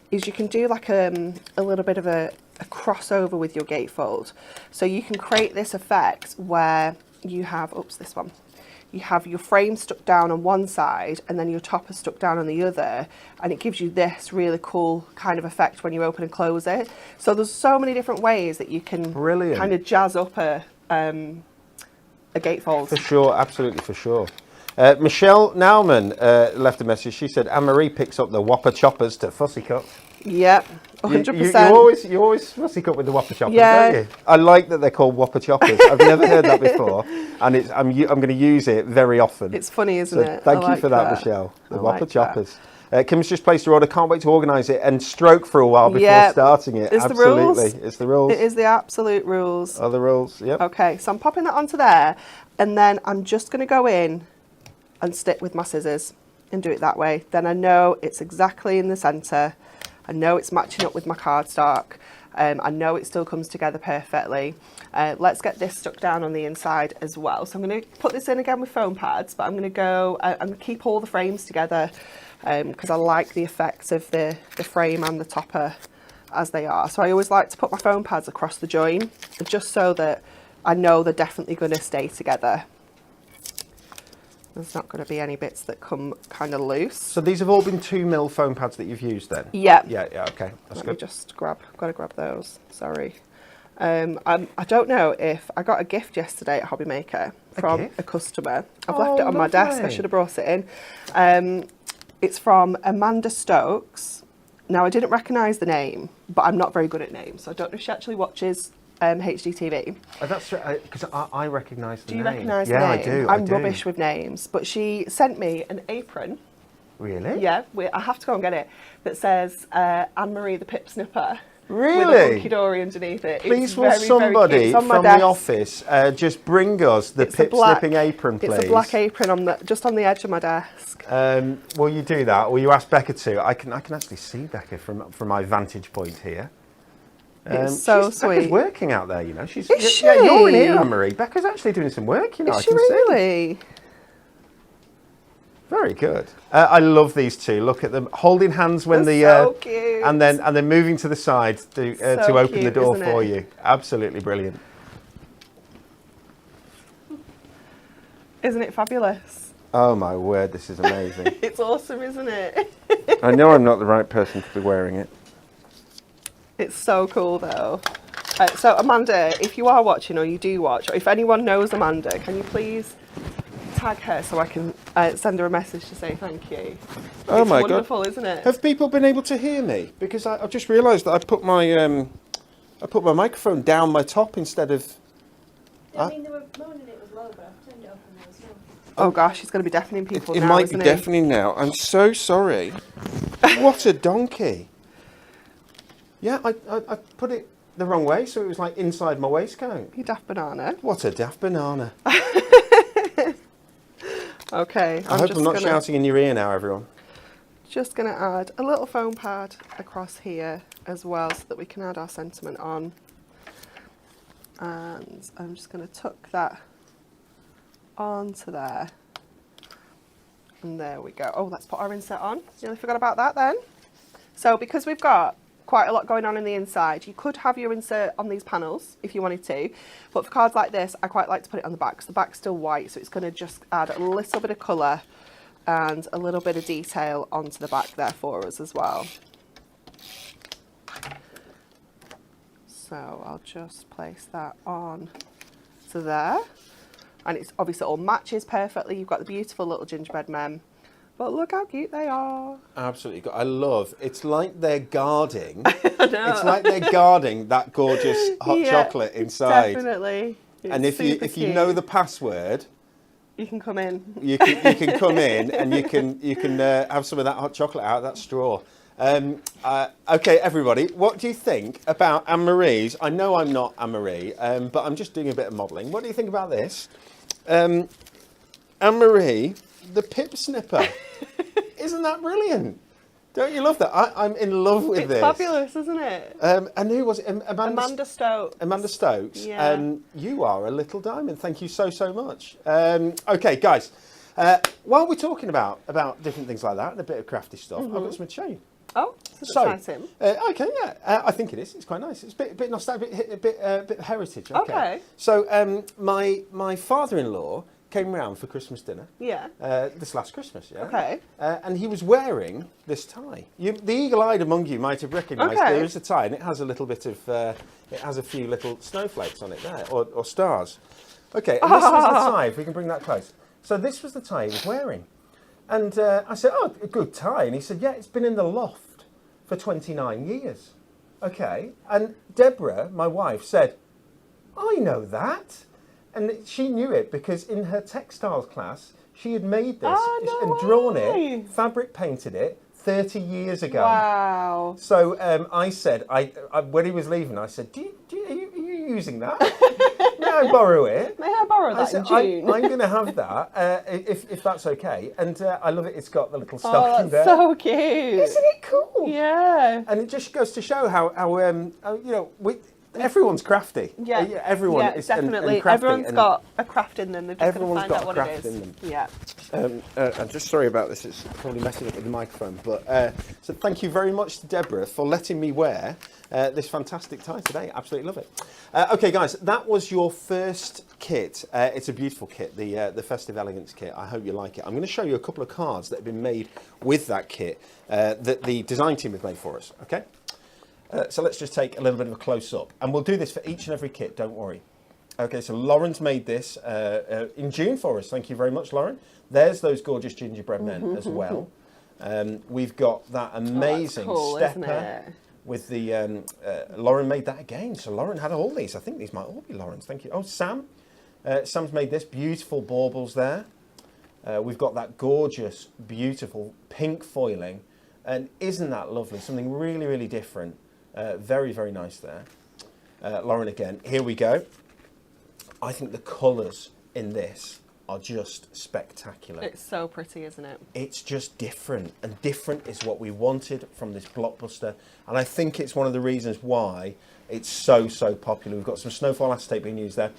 is you can do like a little bit of a crossover with your gatefold. So you can create this effect where you have, this one, you have your frame stuck down on one side and then your topper stuck down on the other, and it gives you this really cool kind of effect when you open and close it. So there's so many different ways that you can kind of jazz up a gatefold. For sure, absolutely, for sure. Michelle Nauman left a message. She said Anne-Marie picks up the Whopper choppers to fussy cut. Yep, 100%. You always fussy cut with the Whopper choppers, don't you? I like that they're called Whopper choppers. I've never heard that before, and I'm going to use it very often. It's funny, isn't it? Thank you for that, Michelle. The Whopper choppers. Kim's just placed her order. Can't wait to organise it and stroke for a while before starting it. It's absolutely, the rules. It's the rules. It is the absolute rules. Are the rules? Yep. Okay, so I'm popping that onto there, and then I'm just going to go in and stick with my scissors and do it that way. Then I know it's exactly in the centre. I know it's matching up with my cardstock. I know it still comes together perfectly. Let's get this stuck down on the inside as well. So I'm going to put this in again with foam pads, but I'm going to go and keep all the frames together because I like the effects of the frame and the topper as they are. So I always like to put my foam pads across the join, just so that I know they're definitely going to stay together. There's not going to be any bits that come kind of loose. So these have all been 2mm foam pads that you've used then? Yeah. Yeah, okay. That's good. Let me just got to grab those. Sorry. I don't know if I got a gift yesterday at Hobby Maker from a customer. I've left it on my desk. I should have brought it in. It's from Amanda Stokes. Now, I didn't recognise the name, but I'm not very good at names, so I don't know if she actually watches HGTV. Oh, that's right, because I recognise the name. Do you recognise the name? Yeah, I do. I'm rubbish with names, but she sent me an apron. Really? Yeah, I have to go and get it. That says Anne-Marie the Pip Snipper. Really? With a hunky dory underneath it. Please, will somebody from the office just bring us the pip-snipping apron, please? It's a black apron just on the edge of my desk. Will you do that? Will you ask Becca to? I can actually see Becca from my vantage point here. It's so sweet. Becca's working out there, you know. Is she? Yeah, you're in here, Anne-Marie. Becca's actually doing some work, you know. Is she really? Very good. I love these two. Look at them holding hands when so cute. and then moving to the side to open cute, the door for you. Absolutely brilliant. Isn't it fabulous? Oh my word, this is amazing. It's awesome, isn't it? I know I'm not the right person to be wearing it. It's so cool though. So Amanda, if you are watching or you do watch, or if anyone knows Amanda, can you please tag her so I can send her a message to say thank you? Oh my God. It's wonderful, isn't it? Have people been able to hear me? Because I've just realised that I put my microphone down my top instead of... I mean, they were moaning it was low, but I've turned it up and there was no... Oh gosh, it's going to be deafening people now, It might isn't be it? deafening now. I'm so sorry. What a donkey. Yeah, I put it the wrong way, so it was like inside my waistcoat. You daft banana. What a daft banana. Okay. I hope I'm not shouting in your ear now, everyone. Just going to add a little foam pad across here as well so that we can add our sentiment on. And I'm just going to tuck that onto there. And there we go. Oh, let's put our insert on. Nearly forgot about that then. So because we've got quite a lot going on in the inside, you could have your insert on these panels if you wanted to, but for cards like this I quite like to put it on the back because the back's still white, so it's going to just add a little bit of colour and a little bit of detail onto the back there for us as well. So I'll just place that on to there, and it's obviously all matches perfectly. You've got the beautiful little gingerbread men. But look how cute they are. Absolutely. I love, it's like they're guarding. It's like they're guarding that gorgeous hot chocolate inside. Definitely. It's and if you know the password, you can come in. You can come in and you can have some of that hot chocolate out of that straw. Okay, everybody, what do you think about Anne-Marie's? I know I'm not Anne-Marie, but I'm just doing a bit of modelling. What do you think about this? Anne-Marie, the pip snipper. Isn't that brilliant? Don't you love that? I'm in love with this. It's fabulous, isn't it? And who was it? Amanda Stokes. Amanda Stokes. Yeah. You are a little diamond. Thank you so much. Okay, guys. While we're talking about different things like that and a bit of crafty stuff, I've got something to show you. Oh, so exciting. Okay, yeah. I think it is. It's quite nice. It's a bit nostalgic, a bit heritage. Okay. So my father-in-law came round for Christmas dinner. Yeah. This last Christmas, yeah. Okay. And he was wearing this tie. The eagle-eyed among you might have recognised there is a tie, and it has a little bit of, it has a few little snowflakes on it there, or stars. Okay, and this was the tie, if we can bring that close. So this was the tie he was wearing. And I said, oh, a good tie. And he said, yeah, it's been in the loft for 29 years. Okay. And Deborah, my wife, said, I know that. And she knew it because in her textiles class, she had made this and drawn it, fabric painted it 30 years ago. Wow. So I said, when he was leaving, I said, are you using that? May I borrow it? May I borrow that in June? I'm going to have that, if that's okay. And I love it. It's got the little stocking there. So cute. Isn't it cool? Yeah. And it just goes to show how everyone's crafty. Yeah, everyone is definitely. And crafty. Everyone's got a craft in them. They're just going to Everyone's find out got what a craft it is. in them. Yeah. I'm just sorry about this. It's probably messing up with the microphone. But so thank you very much to Deborah for letting me wear this fantastic tie today. Absolutely love it. Okay, guys, that was your first kit. It's a beautiful kit, the Festive Elegance kit. I hope you like it. I'm going to show you a couple of cards that have been made with that kit that the design team have made for us. Okay. So let's just take a little bit of a close-up. And we'll do this for each and every kit, don't worry. Okay, so Lauren's made this in June for us. Thank you very much, Lauren. There's those gorgeous gingerbread men as well. We've got that amazing stepper with the... Lauren made that again. So Lauren had all these. I think these might all be Lauren's. Thank you. Oh, Sam. Sam's made this. Beautiful baubles there. We've got that gorgeous, beautiful pink foiling. And isn't that lovely? Something really, really different. Very, very nice there. Lauren again. Here we go. I think the colours in this are just spectacular. It's so pretty, isn't it? It's just different, and different is what we wanted from this blockbuster. And I think it's one of the reasons why it's so, so popular. We've got some snowfall acetate being used there.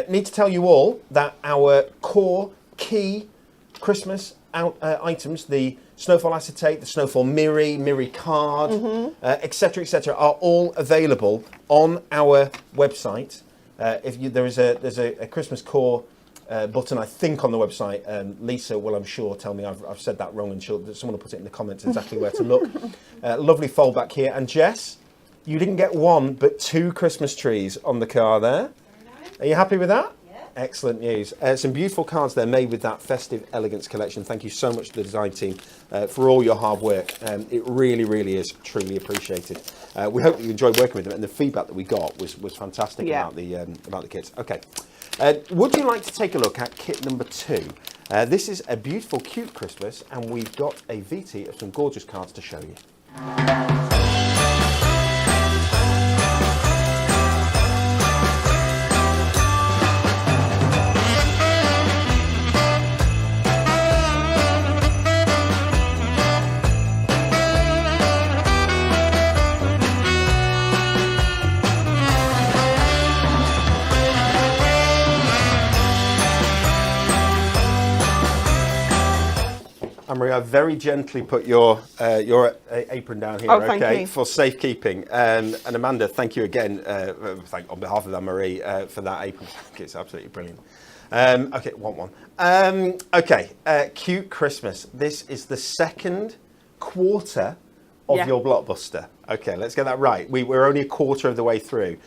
Need to tell you all that our core key Christmas items, the snowfall acetate, the snowfall Miri card, etc., are all available on our website. There's a Christmas core button, I think, on the website. Lisa will, I'm sure, tell me I've said that wrong, and someone will put it in the comments exactly where to look. Lovely fold back here. And Jess, you didn't get one, but 2 Christmas trees on the car there. Are you happy with that? Yeah. Excellent news. Some beautiful cards there made with that Festive Elegance collection. Thank you so much to the design team for all your hard work. It really, really is truly appreciated. We hope that you enjoyed working with them, and the feedback that we got was fantastic about the kits. Okay. Would you like to take a look at kit number 2? This is a beautiful, cute Christmas, and we've got a VT of some gorgeous cards to show you. Anne-Marie, I've very gently put your apron down here, thank you. For safekeeping. And Amanda, thank you again, on behalf of Anne-Marie, for that apron. It's absolutely brilliant. Okay, want one. Cute Christmas. This is the second quarter of your blockbuster. Okay, let's get that right. We're only a quarter of the way through.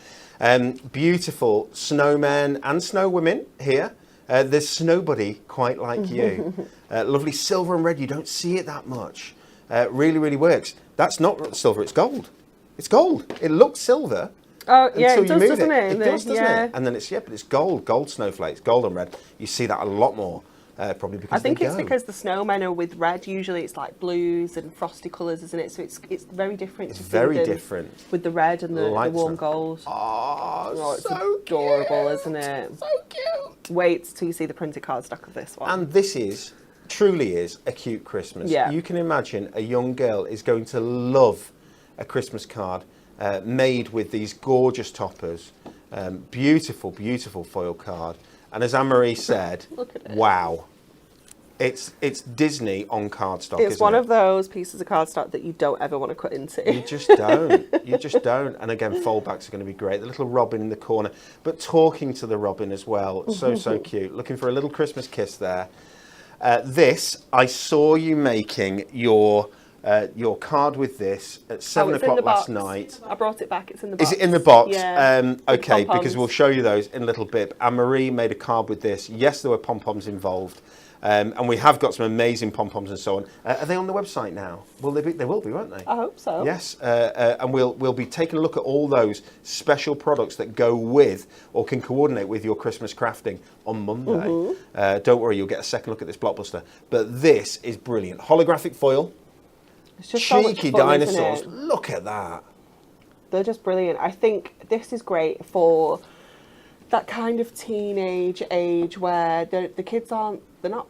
Beautiful snowmen and snowwomen here. There's nobody quite like you. Lovely silver and red. You don't see it that much. Really, really works. That's not silver. It's gold. It's gold. It looks silver. Oh yeah, it does, doesn't it? It does, doesn't it? And then but it's gold. Gold snowflakes. Gold and red. You see that a lot more. Probably because I think it's because the snowmen are with red. Usually it's like blues and frosty colours, isn't it? So it's very different. It's very different with the red and the warm gold. Oh, it's so adorable, isn't it? So cute. Wait till you see the printed cardstock of this one. And this truly is a cute Christmas. Yeah. You can imagine a young girl is going to love a Christmas card made with these gorgeous toppers. Beautiful, beautiful foil card. And as Anne-Marie said, Look at it. Wow. It's Disney on cardstock, It's one of those pieces of cardstock that you don't ever want to cut into. You just don't. You just don't. And again, foldbacks are going to be great. The little robin in the corner, but talking to the robin as well. So cute. Looking for a little Christmas kiss there. I saw you making your card with this at 7 o'clock last night. I brought it back. It's in the box. Is it in the box? Yeah. Okay, because we'll show you those in a little bit. Anne-Marie made a card with this. Yes, there were pom-poms involved. And we have got some amazing pom-poms and so on. Are they on the website now? Will they be? They will be, won't they? I hope so. Yes, and we'll be taking a look at all those special products that go with or can coordinate with your Christmas crafting on Monday. Don't worry, you'll get a second look at this blockbuster. But this is brilliant. Holographic foil. It's just cheeky so much fun, dinosaurs. isn't it? Look at that. They're just brilliant. I think this is great for that kind of teenage age where the kids they're not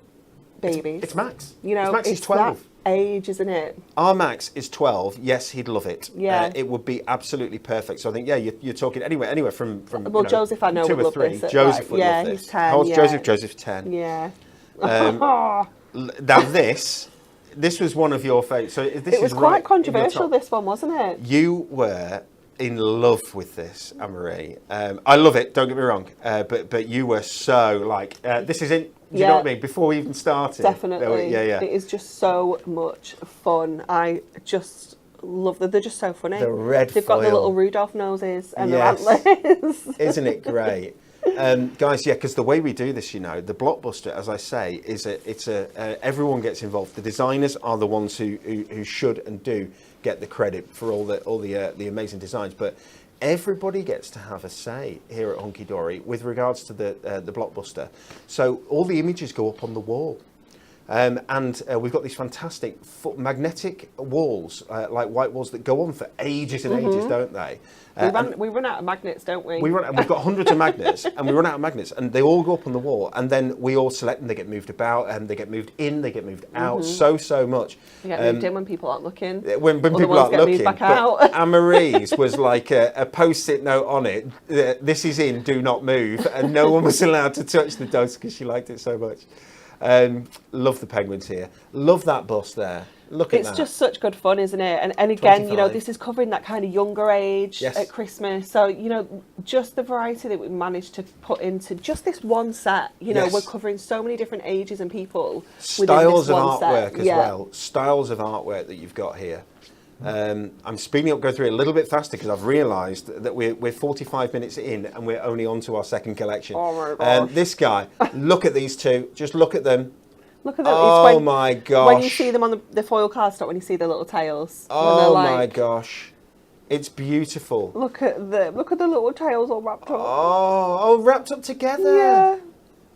babies. It's Max. You know, Max is 12. That age, isn't it? Our Max is 12. Yes, he'd love it. Yeah. It would be absolutely perfect. So I think, you're talking anywhere from well, Joseph, I know, 2 would or 3. love this. Joseph would love this. He's 10. How old's Joseph? Joseph's 10. Yeah. Now this was one of your favourites. So it was quite controversial, this one, wasn't it? You were in love with this, Anne-Marie. I love it, don't get me wrong. But you were so like, this is it. Do you know what I mean? Before we even started. Definitely. Yeah. It is just so much fun. I just love them. They're just so funny. The red They've got the foil. little Rudolph noses and Yes. their antlers. Isn't it great? Guys, yeah, because the way we do this, you know, the Blockbuster, as I say, everyone gets involved. The designers are the ones who should and do get the credit for all the amazing designs, but everybody gets to have a say here at Hunky Dory with regards to the Blockbuster. So all the images go up on the wall. And we've got these fantastic magnetic walls, like white walls that go on for ages and ages, don't they? We run out of magnets, don't we? We've got hundreds of magnets, and we run out of magnets, and they all go up on the wall, and then we all select them. They get moved about, and they get moved in, they get moved out, so much. You get moved in when people aren't looking. When people aren't looking, back but out. Anne-Marie's was like a post-it note on it. This is in, do not move, and no one was allowed to touch the dust because she liked it so much. Love the penguins here. Love that bust there. Look at that. It's just such good fun, isn't it? And again, 25. you know, this is covering that kind of younger age at Christmas. So, you know, just the variety that we managed to put into just this one set. You know, we're covering so many different ages and people. Styles of within this one artwork set. as well. Styles of artwork that you've got here. I'm speeding up, go through it a little bit faster because I've realised that we're 45 minutes in and we're only on to our second collection. Oh my gosh. This guy, look at these two. Just look at them. Look at them. Oh my gosh. When you see them on the foil cardstock, when you see the little tails. Oh like, my gosh. It's beautiful. Look at the little tails all wrapped up. Oh, wrapped up together. Yeah.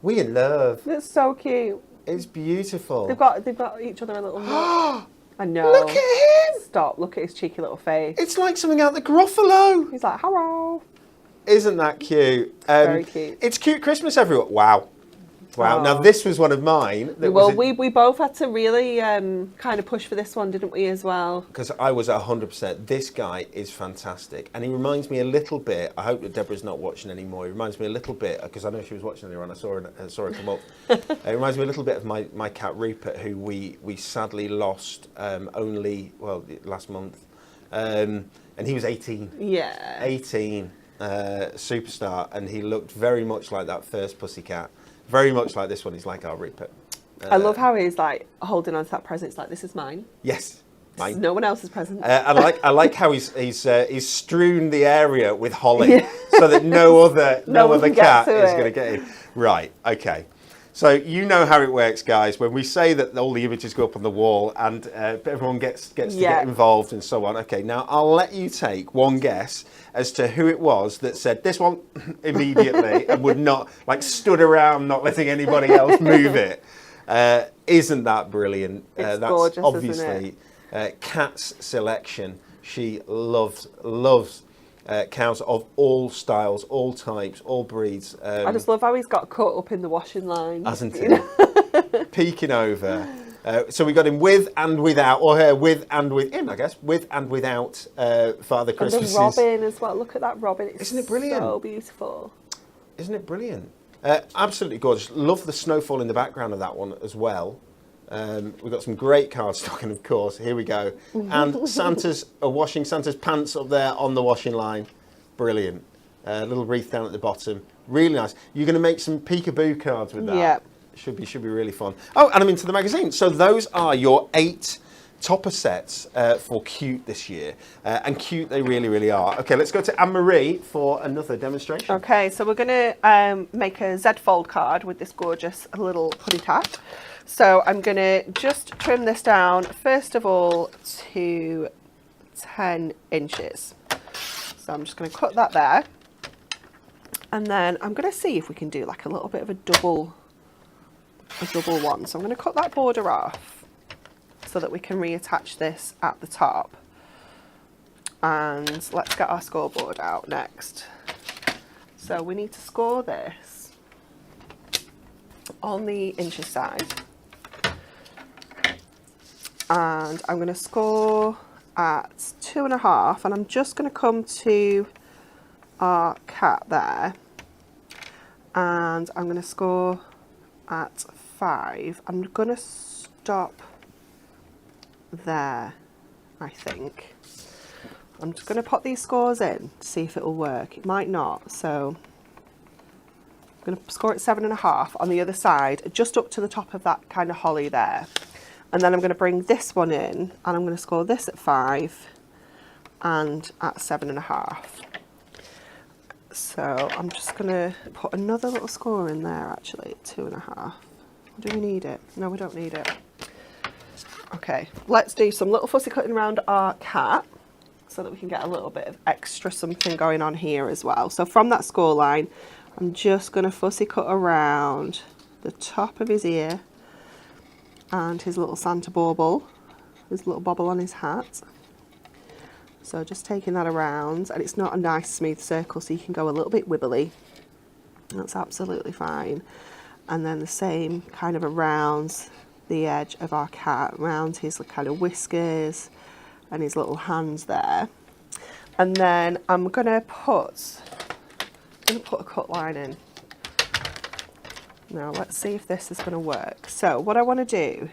We in love. It's so cute. It's beautiful. They've got each other a little nook. I know. Look at him. Stop. Look at his cheeky little face. It's like something out the Gruffalo. He's like, hello. Isn't that cute? Very cute. It's cute Christmas, everyone. Wow. Oh. Now this was one of mine. We both had to really kind of push for this one, didn't we, as well? Because I was 100%. This guy is fantastic. And he reminds me a little bit, I hope that Deborah's not watching anymore, he reminds me a little bit, because I know she was watching earlier on, I saw her come up. It reminds me a little bit of my cat Rupert, who we sadly lost last month. And he was 18. Yeah. 18, superstar, and he looked very much like that first pussycat. Very much like this one. He's like our Rupert. I love how he's like holding on to that present. It's like, this is mine. Yes, mine. This is no one else's present. I like how he's strewn the area with holly, so that no other cat is going to get in. Right. Okay. So you know how it works, guys. When we say that all the images go up on the wall and everyone gets to get involved and so on. Okay, now I'll let you take one guess as to who it was that said this one immediately and would not, like, stood around not letting anybody else move it. Isn't that brilliant? It's that's gorgeous, obviously Kat's selection. She loves cows of all styles, all types, all breeds. I just love how he's got cut up in the washing line. Hasn't he? Peeking over. So we got him with and without, or her with and within, I guess, with and without Father Christmas. And the robin as well. Look at that robin. Isn't it brilliant? So beautiful. Isn't it brilliant? Absolutely gorgeous. Love the snowfall in the background of that one as well. We've got some great cardstock, and of course, here we go. And Santa's washing Santa's pants up there on the washing line. Brilliant. Little wreath down at the bottom. Really nice. You're going to make some peekaboo cards with that. Yeah. Should be really fun. Oh, and I'm into the magazine. So those are your 8 topper sets for Cute this year. And cute they really, really are. Okay, let's go to Anne-Marie for another demonstration. Okay, so we're going to make a Z-fold card with this gorgeous little hoodie tag. So I'm going to just trim this down, first of all, to 10 inches. So I'm just going to cut that there. And then I'm going to see if we can do like a little bit of a double one. So I'm going to cut that border off so that we can reattach this at the top. And let's get our scoreboard out next. So we need to score this on the inches side. And I'm going to score at 2.5, and I'm just going to come to our cat there, and I'm going to score at 5. I'm going to stop there, I think. I'm just going to pop these scores in to see if it will work. It might not, so I'm going to score at 7.5 on the other side, just up to the top of that kind of holly there. And then I'm going to bring this one in, and I'm going to score this at 5 and at 7.5. So I'm just going to put another little score in there, actually, at 2.5. Do we need it? No, we don't need it. Okay, let's do some little fussy cutting around our cat so that we can get a little bit of extra something going on here as well. So from that score line, I'm just going to fussy cut around the top of his ear and his little Santa bauble, his little bobble on his hat. So just taking that around, and it's not a nice smooth circle, so you can go a little bit wibbly. That's absolutely fine. And then the same kind of around the edge of our cat, around his kind of whiskers and his little hands there. And then I'm gonna put a cut line in. Now let's see if this is going to work. So what I want to do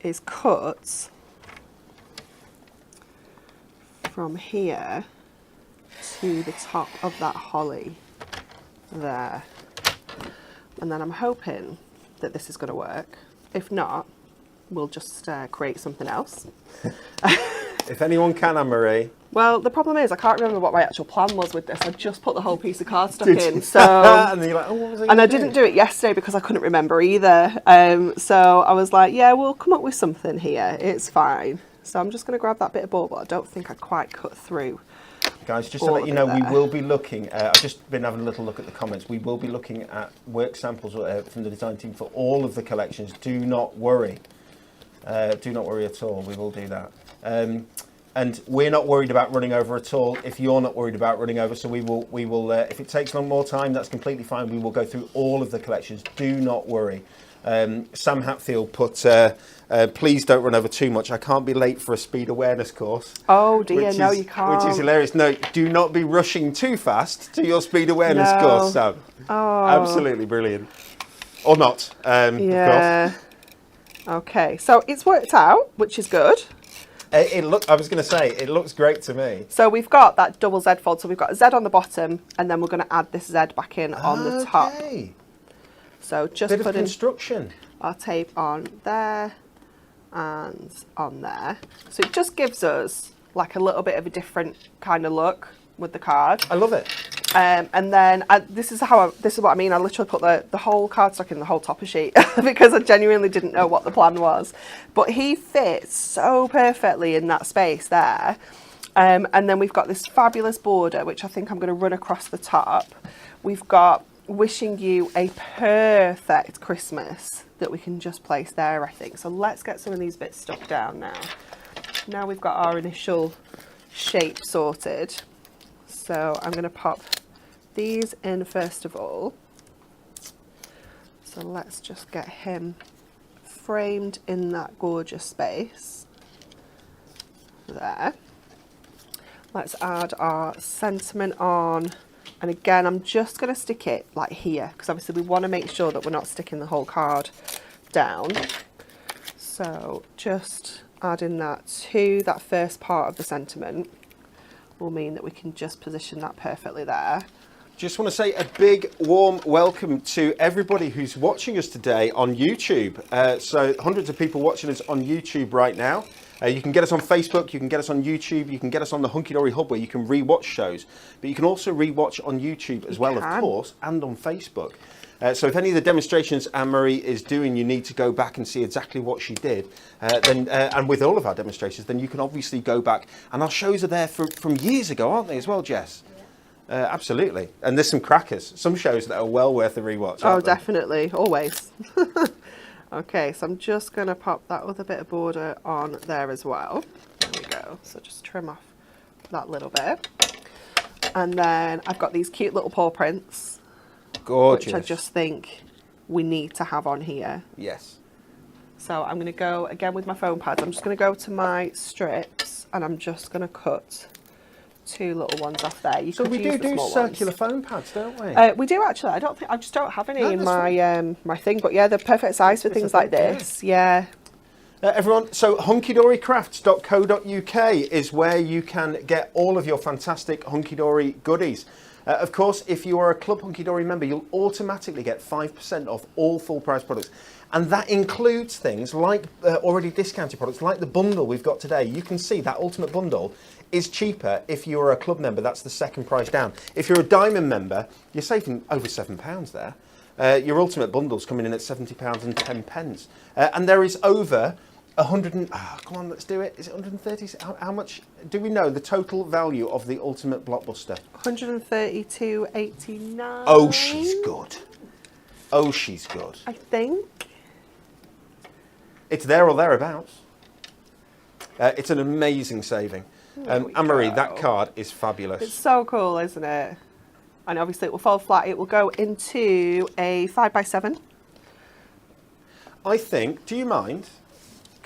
is cut from here to the top of that holly there. And then I'm hoping that this is going to work. If not, we'll just create something else. If anyone can, Anne-Marie. Well, the problem is I can't remember what my actual plan was with this. I just put the whole piece of cardstock in. So, and then you're like, oh, what was I and I didn't do it yesterday because I couldn't remember either. So I was like, yeah, we'll come up with something here. It's fine. So I'm just going to grab that bit of bauble. I don't think I quite cut through. Guys, just to let you know, we will be looking, I've just been having a little look at the comments, we will be looking at work samples from the design team for all of the collections. Do not worry. Do not worry at all. We will do that. And we're not worried about running over at all if you're not worried about running over. So we will if it takes long more time, that's completely fine. We will go through all of the collections. Do not worry. Sam Hatfield put, please don't run over too much. I can't be late for a speed awareness course. Oh dear, no you can't. Which is hilarious. No, do not be rushing too fast to your speed awareness course, Sam. Oh. Absolutely brilliant. Or not, yeah. of course. Okay, so it's worked out, which is good. I was going to say, it looks great to me. So we've got that double Z fold. So we've got a Z on the bottom, and then we're going to add this Z back in on the top. So just bit of putting construction. Our tape on there and on there. So it just gives us like a little bit of a different kind of look with the card. I love it. And then this is what I mean. I literally put the whole cardstock in the whole topper sheet because I genuinely didn't know what the plan was. But he fits so perfectly in that space there. And then we've got this fabulous border, which I think I'm going to run across the top. We've got wishing you a perfect Christmas that we can just place there, I think. So let's get some of these bits stuck down now. Now we've got our initial shape sorted. So I'm going to pop these in first of all. So let's just get him framed in that gorgeous space there. Let's add our sentiment on, and again I'm just going to stick it like here because obviously we want to make sure that we're not sticking the whole card down. So just adding that to that first part of the sentiment will mean that we can just position that perfectly there. Just want to say a big warm welcome to everybody who's watching us today on YouTube. So hundreds of people watching us on YouTube right now. You can get us on Facebook, you can get us on YouTube, you can get us on the Hunky Dory Hub where you can re-watch shows, but you can also re-watch on YouTube as well, of course, and on Facebook. So if any of the demonstrations Anne-Marie is doing, you need to go back and see exactly what she did, and with all of our demonstrations, then you can obviously go back. And our shows are there from years ago, aren't they, as well, Jess? Absolutely. And there's some crackers, some shows that are well worth a rewatch. Oh, definitely, always. Okay, so I'm just going to pop that other bit of border on there as well. There we go. So just trim off that little bit. And then I've got these cute little paw prints. Gorgeous. Which I just think we need to have on here. Yes. So I'm going to go again with my foam pads. I'm just going to go to my strips and I'm just going to cut two little ones off there. So we do circular foam pads, don't we? We do actually. I just don't have any in my my thing. But yeah, they're perfect size for things like this. Yeah. Everyone, so hunkydorycrafts.co.uk is where you can get all of your fantastic Hunky Dory goodies. Of course, if you are a Club Hunky Dory member, you'll automatically get 5% off all full price products. And that includes things like already discounted products, like the bundle we've got today. You can see that Ultimate Bundle is cheaper if you're a club member. That's the second price down. If you're a Diamond member, you're saving over £7 there. Your Ultimate Bundle's coming in at £70 and 10 pence. And there is over 100 and, come on, let's do it. Is it 130? How much do we know the total value of the Ultimate Blockbuster? 132.89. Oh, she's good. Oh, she's good. I think. It's there or thereabouts. It's an amazing saving. Anne-Marie, that card is fabulous. It's so cool, isn't it? And obviously it will fall flat. It will go into a 5x7. I think, do you mind?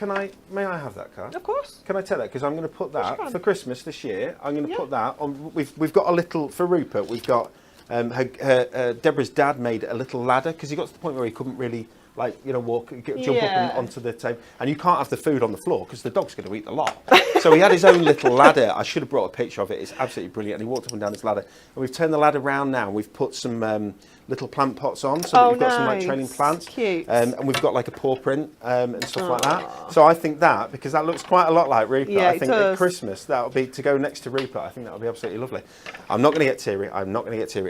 May I have that card? Of course. Can I take that? Because I'm going to put that can. for Christmas this year. I'm going to put that on. We've got a little for Rupert. We've got Deborah's dad made a little ladder because he got to the point where he couldn't really jump up onto the table, and you can't have the food on the floor because the dog's going to eat the lot. So he had his own little ladder. I should have brought a picture of it. It's absolutely brilliant. And he walked up and down this ladder, and we've turned the ladder round now. We've put some little plant pots on, so that we've got some like training plants. Cute. And we've got like a paw print and stuff like that. So I think that, because that looks quite a lot like Rupert, I think at Christmas that would be to go next to Rupert. I think that would be absolutely lovely. I'm not going to get teary.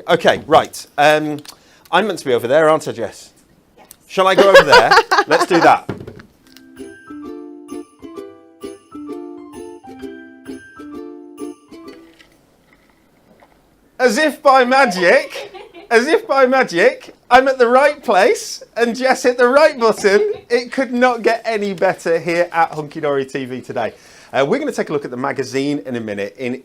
Okay, right. I'm meant to be over there, aren't I, Jess? Shall I go over there? Let's do that. As if by magic, I'm at the right place and Jess hit the right button. It could not get any better here at Hunky Dory TV today. We're going to take a look at the magazine in a minute in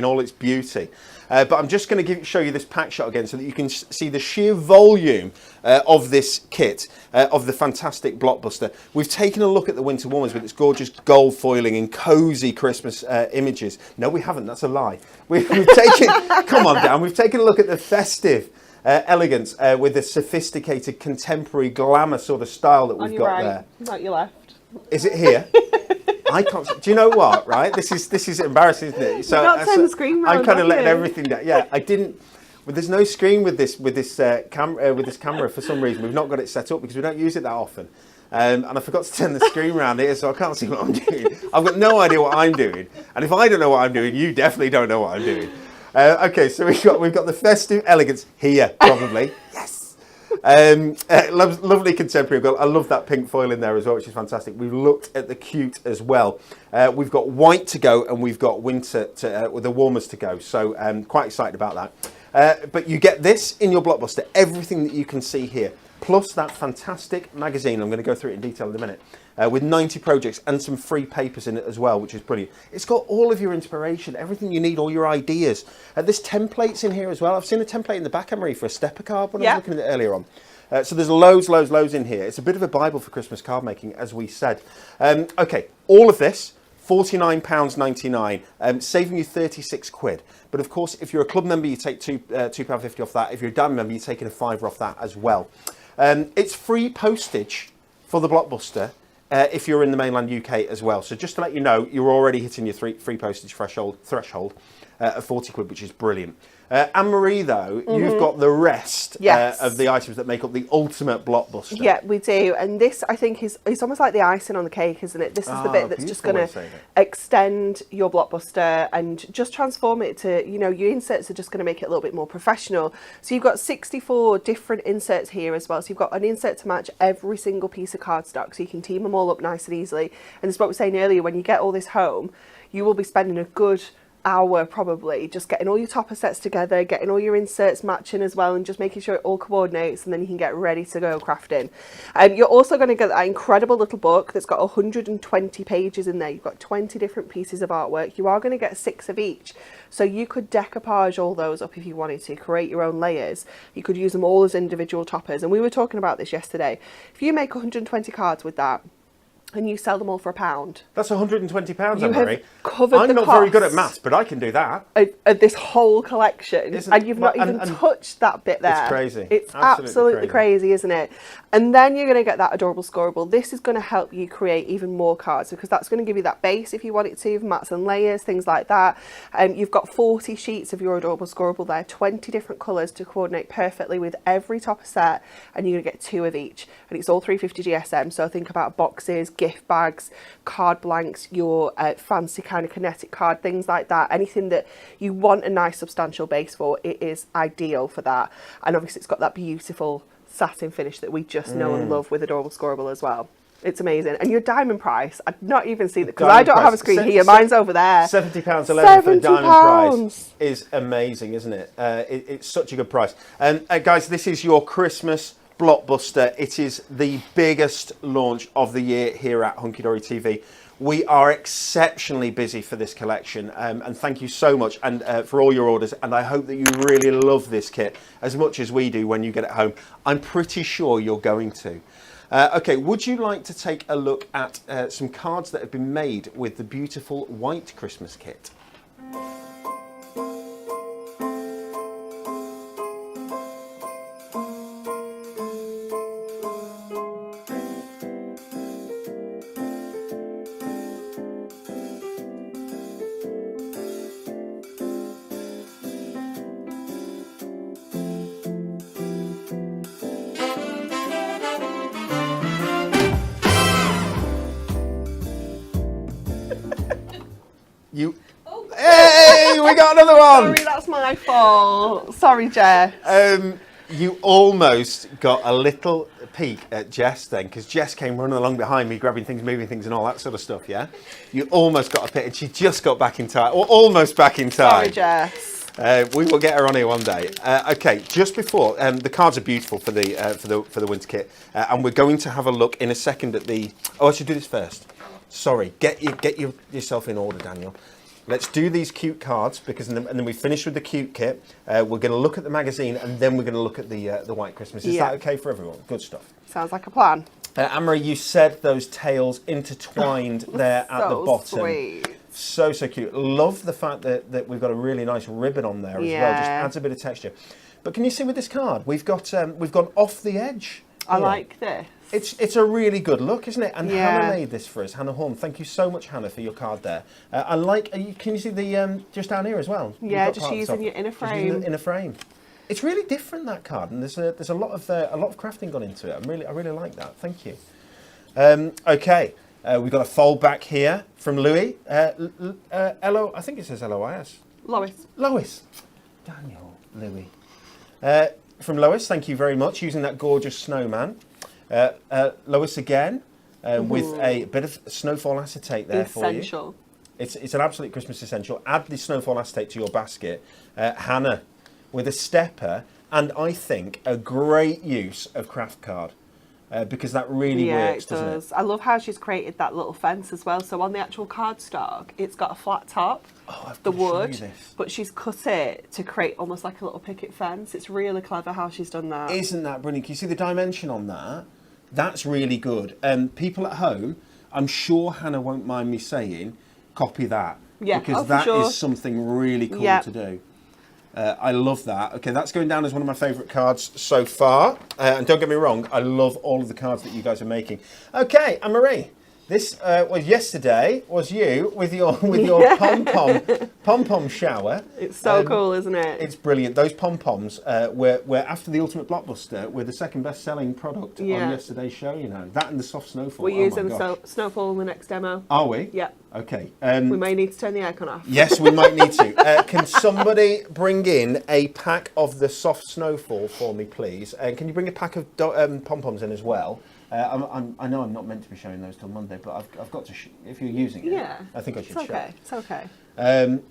all its beauty. But I'm just going to show you this pack shot again so that you can see the sheer volume of this kit, of the fantastic Blockbuster. We've taken a look at the Winter Warmers with its gorgeous gold foiling and cosy Christmas images. No, we haven't. That's a lie. We've taken, come on, Dan. We've taken a look at the Festive Elegance with the sophisticated contemporary glamour sort of style that we've got there. Not your left. Is it here? I can't. Do you know what? Right, this is embarrassing, isn't it? So not turn the screen round, I'm kind of letting everything down. Yeah, I didn't. Well, there's no screen with this camera for some reason. We've not got it set up because we don't use it that often. And I forgot to turn the screen around here, so I can't see what I'm doing. I've got no idea what I'm doing, and if I don't know what I'm doing, you definitely don't know what I'm doing. Okay, so we've got the Festive Elegance here, probably. Yes. Lovely contemporary. I love that pink foil in there as well, which is fantastic. We've looked at the cute as well. We've got white to go, and we've got winter with the warmers to go. So quite excited about that. But you get this in your Blockbuster, everything that you can see here, plus that fantastic magazine. I'm going to go through it in detail in a minute. With 90 projects and some free papers in it as well, which is brilliant. It's got all of your inspiration, everything you need, all your ideas. There's templates in here as well. I've seen a template in the back, Anne-Marie, for a stepper card when I was looking at it earlier on. So there's loads in here. It's a bit of a Bible for Christmas card making, as we said. Okay, all of this, £49.99, saving you 36 quid. But of course, if you're a club member, you take £2.50 off that. If you're a Diamond member, you're taking a £5 off that as well. It's free postage for the Blockbuster. If you're in the mainland UK as well. So just to let you know, you're already hitting your free postage threshold of 40 quid, which is brilliant. Anne-Marie, though, you've got the rest of the items that make up the ultimate Blockbuster. Yeah, we do. And this, I think, is almost like the icing on the cake, isn't it? This is the bit that's just going to extend your Blockbuster and just transform it to, your inserts are just going to make it a little bit more professional. So you've got 64 different inserts here as well. So you've got an insert to match every single piece of cardstock, so you can team them all up nice and easily. And as what we were saying earlier, when you get all this home, you will be spending a good hour probably just getting all your topper sets together, getting all your inserts matching as well, and just making sure it all coordinates, and then you can get ready to go crafting. You're also going to get that incredible little book that's got 120 pages in there. You've got 20 different pieces of artwork. You are going to get 6 of each, so you could decoupage all those up if you wanted to, create your own layers. You could use them all as individual toppers, and we were talking about this yesterday. If you make 120 cards with that, and you sell them all for £1. That's £120, You Anne-Marie. have covered I'm the not very good at cost maths, but I can do that. of this whole collection, and you've not even touched that bit there. It's crazy. It's absolutely crazy, isn't it? And then you're going to get that adorable scoreable. This is going to help you create even more cards, because that's going to give you that base if you want it to, mats and layers, things like that. You've got 40 sheets of your adorable scoreable there, 20 different colours to coordinate perfectly with every topper set, and you're going to get 2 of each. And it's all 350 GSM, so think about boxes, gift bags, card blanks, your fancy kind of kinetic card, things like that. Anything that you want a nice substantial base for, it is ideal for that. And obviously it's got that beautiful satin finish that we just know and love with adorable scoreable as well. It's amazing. And your diamond price, I'd not even seen it because I don't have a screen here. Mine's over there. £70.11 for the diamond price is amazing, isn't it? It's such a good price. And guys, this is your Christmas Blockbuster. It is the biggest launch of the year here at Hunky Dory TV. We are exceptionally busy for this collection, and thank you so much and for all your orders, and I hope that you really love this kit as much as we do when you get it home. I'm pretty sure you're going to. Okay, would you like to take a look at some cards that have been made with the beautiful white Christmas kit? Hey, we got another one! Sorry, that's my fault. Sorry, Jess. You almost got a little peek at Jess then, because Jess came running along behind me, grabbing things, moving things and all that sort of stuff, yeah? You almost got a peek, and she just got back in time, or almost back in time. Sorry, Jess. We will get her on here one day. Okay, just before, the cards are beautiful for the winter kit, and we're going to have a look in a second at the... Oh, I should do this first. Sorry, get yourself in order, Daniel. Let's do these cute cards, because and then we finish with the cute kit. We're going to look at the magazine, and then we're going to look at the White Christmas. Is that okay for everyone? Good stuff. Sounds like a plan. Anne-Marie, you said those tails intertwined there at the bottom. Sweet. So cute. Love the fact that we've got a really nice ribbon on there as well. Just adds a bit of texture. But can you see with this card, we've gone off the edge. I like this. It's a really good look, isn't it? And Hannah made this for us, Hannah Horn. Thank you so much, Hannah, for your card there. I like. Can you see the just down here as well? Yeah, just using your inner frame. Inner frame. It's really different, that card, and there's a lot of crafting gone into it. I really like that. Thank you. Okay, we've got a fold back here from Louis. I think it says LOIS. Lois. Daniel, Louis. From Lois, thank you very much, using that gorgeous snowman. Lois again, with a bit of snowfall acetate there for you. Essential. It's an absolute Christmas essential. Add the snowfall acetate to your basket. Hannah with a stepper, and I think a great use of craft card. Because that really works, doesn't it? I love how she's created that little fence as well. So on the actual cardstock, it's got a flat top, the wood, but she's cut it to create almost like a little picket fence. It's really clever how she's done that. Isn't that brilliant? Can you see the dimension on that? That's really good. People at home, I'm sure Hannah won't mind me saying, copy that. Yeah, because that is something really cool to do. I love that. Okay, that's going down as one of my favourite cards so far. And don't get me wrong, I love all of the cards that you guys are making. Okay, Anne-Marie, this was yesterday, was you with your pom-pom shower. It's so cool, isn't it? It's brilliant. Those pom-poms were after the Ultimate Blockbuster, were the second best-selling product on yesterday's show, you know. That and the soft snowfall. We're using snowfall in the next demo. Are we? Yeah. Okay. We may need to turn the aircon off. Yes, we might need to. Can somebody bring in a pack of the soft snowfall for me, please? And can you bring a pack of pom-poms in as well? I know I'm not meant to be showing those till Monday, but I've got to. If you're using it, I think I should show. It's okay.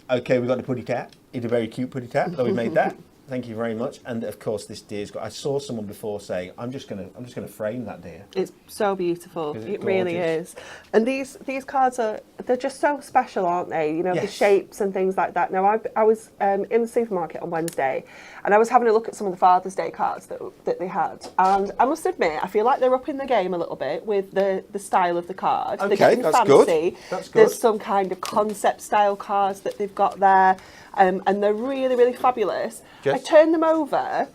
Okay, we've got the puddy cat. It's a very cute puddy cat that we made that. Thank you very much. And of course, this deer's got. I saw someone before saying, "I'm just gonna frame that deer." It's so beautiful. It's It really gorgeous. is. And these cards they're just so special, aren't they? You know, the Yes. shapes and things like that. Now, I was in the supermarket on Wednesday, and I was having a look at some of the Father's Day cards that they had. And I must admit, I feel like they're up in the game a little bit with the style of the card. Okay, they're getting that's fancy. good. That's good. There's some kind of concept style cards that they've got there, and they're really, really fabulous. Yes. I turned them over,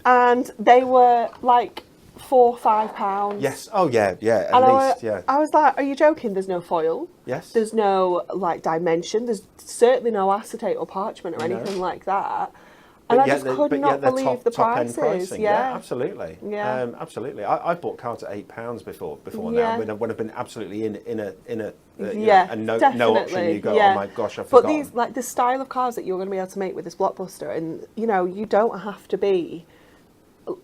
and they were like £4 or £5. Yes. Oh yeah. Yeah. At And least. Yeah. I was like, are you joking? There's no foil. Yes. There's no like dimension. There's certainly no acetate or parchment or No. anything like that. And I just could not believe the top end prices. pricing. Yeah. Absolutely. Yeah. Absolutely. I bought cards at £8 before Yeah. now when I've been absolutely in a you know, Yeah, and no definitely. option. You go, yeah. oh my gosh, I But forgot. these, like the style of cards that you're going to be able to make with this Blockbuster, and you know, you don't have to be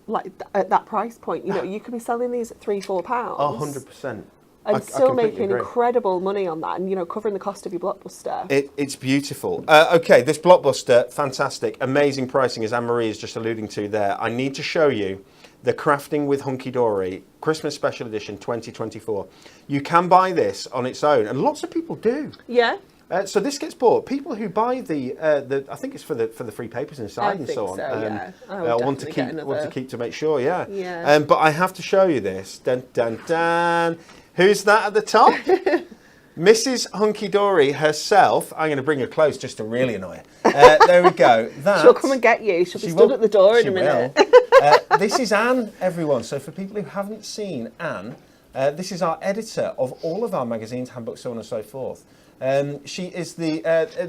like at that price point. You know, you could be selling these at £3-4. 100%. And still completely making agree. incredible money on that, and you know, covering the cost of your Blockbuster. It's beautiful. Okay, this Blockbuster, fantastic, amazing pricing, as Anne-Marie is just alluding to there. I need to show you the Crafting with Hunky Dory Christmas Special Edition 2024. You can buy this on its own, and lots of people do. Yeah. So this gets bought. People who buy the I think it's for the free papers inside and so on. Yeah. I would want to definitely get keep to make sure. Yeah. Yeah. But I have to show you this. Dun dun dun. Who's that at the top? Mrs. Hunky Dory herself. I'm going to bring her close just to really annoy her. There we go. She'll come and get you. She'll be stood at the door in a minute. This is Anne, everyone. So for people who haven't seen Anne, this is our editor of all of our magazines, handbooks, so on and so forth. She is the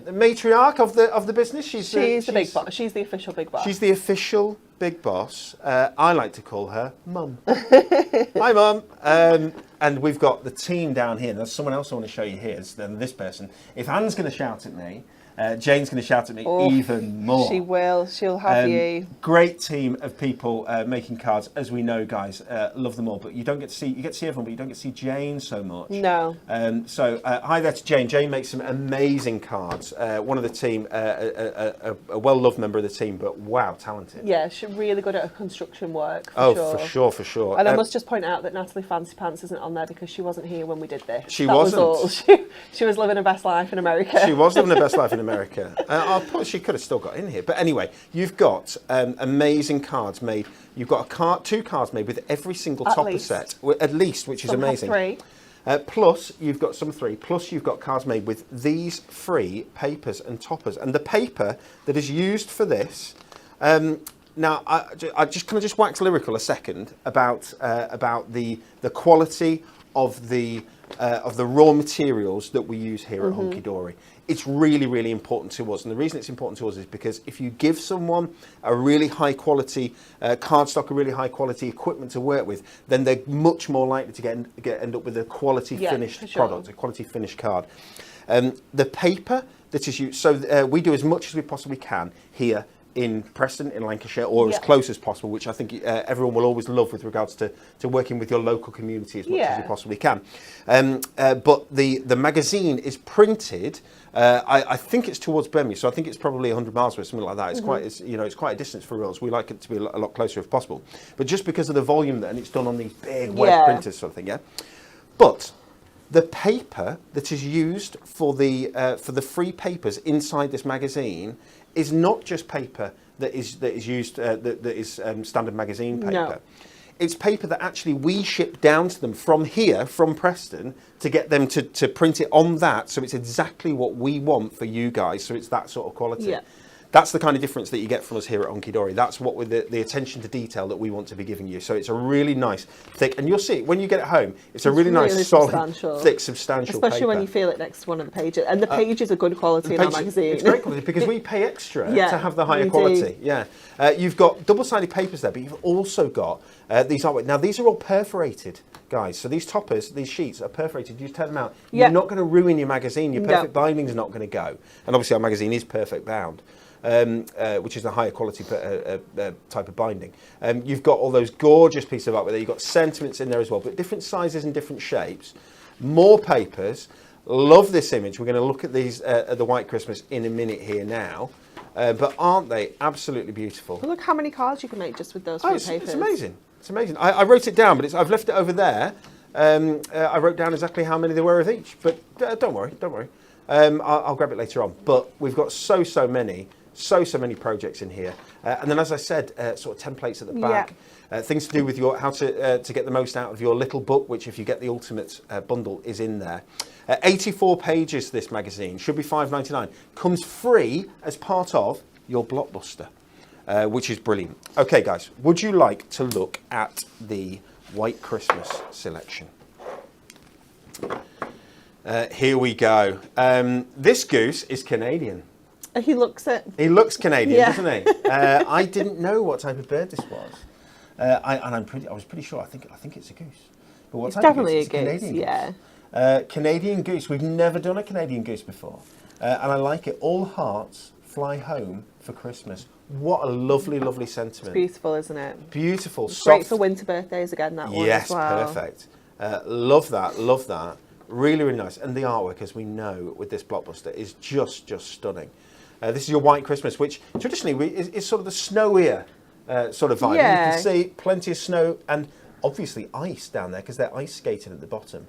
matriarch of the business. She's the big boss. She's the official big boss. She's the official big boss. I like to call her Mum. Hi, Mum. And we've got the team down here. There's someone else I want to show you here. Than this person. If Anne's going to shout at me, Jane's going to shout at me even more. She will. She'll have you. Great team of people making cards, as we know, guys. Love them all, but you don't get to see. You get to see everyone, but you don't get to see Jane so much. No. So hi there to Jane. Jane makes some amazing cards. One of the team, a well-loved member of the team, but wow, talented. Yeah, she's really good at her construction work. For sure. And I must just point out that Natalie Fancy Pants isn't on there because she wasn't here when we did this. She that wasn't. Was all. She was living her best life in America. She was living her best life in America. She could have still got in here. But anyway, you've got amazing cards made. You've got two cards made with every single topper set, at least, which is amazing. Some have 3. Plus, you've got some 3. Plus, you've got cards made with these free papers and toppers. And the paper that is used for this. Now, I just wax lyrical a second about the quality of the raw materials that we use here at Hunky Dory. It's really, really important to us. And the reason it's important to us is because if you give someone a really high quality cardstock, a really high quality equipment to work with, then they're much more likely to end up with a quality finished product, a quality finished card. The paper that is used, so we do as much as we possibly can here in Preston, in Lancashire, or as close as possible, which I think everyone will always love with regards to working with your local community as much as you possibly can. But the magazine is printed. I think it's towards Birmingham, so I think it's probably 100 miles away, something like that. It's quite a distance for us. We like it to be a lot closer if possible. But just because of the volume and it's done on these big web printers, sort of thing, yeah. But the paper that is used for the free papers inside this magazine is not just paper that is used that is standard magazine paper. No. It's paper that actually we ship down to them from here, from Preston, to get them to print it on that, so it's exactly what we want for you guys, so it's that sort of quality. Yeah. That's the kind of difference that you get from us here at Hunky Dory. That's what with the attention to detail that we want to be giving you. So it's a really nice, thick, and you'll see when you get it home, it's a really nice, solid, thick, substantial Especially paper. when you feel it next to one of the pages. And the pages are good quality in our magazine. It's great quality because we pay extra to have the higher quality. Yeah. You've got double-sided papers there, but you've also got these artwork. Now, these are all perforated, guys. So these toppers, these sheets are perforated. You turn them out. You're not going to ruin your magazine. Your perfect binding's not going to go. And obviously our magazine is perfect bound. Which is a higher quality type of binding. You've got all those gorgeous pieces of artwork there. You've got sentiments in there as well, but different sizes and different shapes. More papers. Love this image. We're going to look at these at the White Christmas in a minute here now. But aren't they absolutely beautiful? Look how many cards you can make just with those three papers. It's amazing. It's amazing. I wrote it down, but I've left it over there. I wrote down exactly how many there were of each, but don't worry. I'll grab it later on. But we've got so many projects in here. And then, as I said, sort of templates at the back. Things to do with how to get the most out of your little book, which if you get the ultimate bundle is in there. 84 pages, this magazine, should be $5.99. Comes free as part of your Blockbuster, which is brilliant. Okay, guys, would you like to look at the White Christmas selection? Here we go. This goose is Canadian. He looks Canadian, doesn't he? I didn't know what type of bird this was. I was pretty sure. I think it's a goose. But what it's type definitely of goose? a goose. Yeah. Canadian goose. We've never done a Canadian goose before, and I like it. All hearts fly home for Christmas. What a lovely, lovely sentiment. It's beautiful, isn't it? Beautiful. It's great for winter birthdays again. That one as well. Yes, perfect. Love that. Really, really nice. And the artwork, as we know, with this Blockbuster, is just stunning. This is your White Christmas, which traditionally is sort of the snowier sort of vibe. Yeah. You can see plenty of snow and obviously ice down there because they're ice skating at the bottom.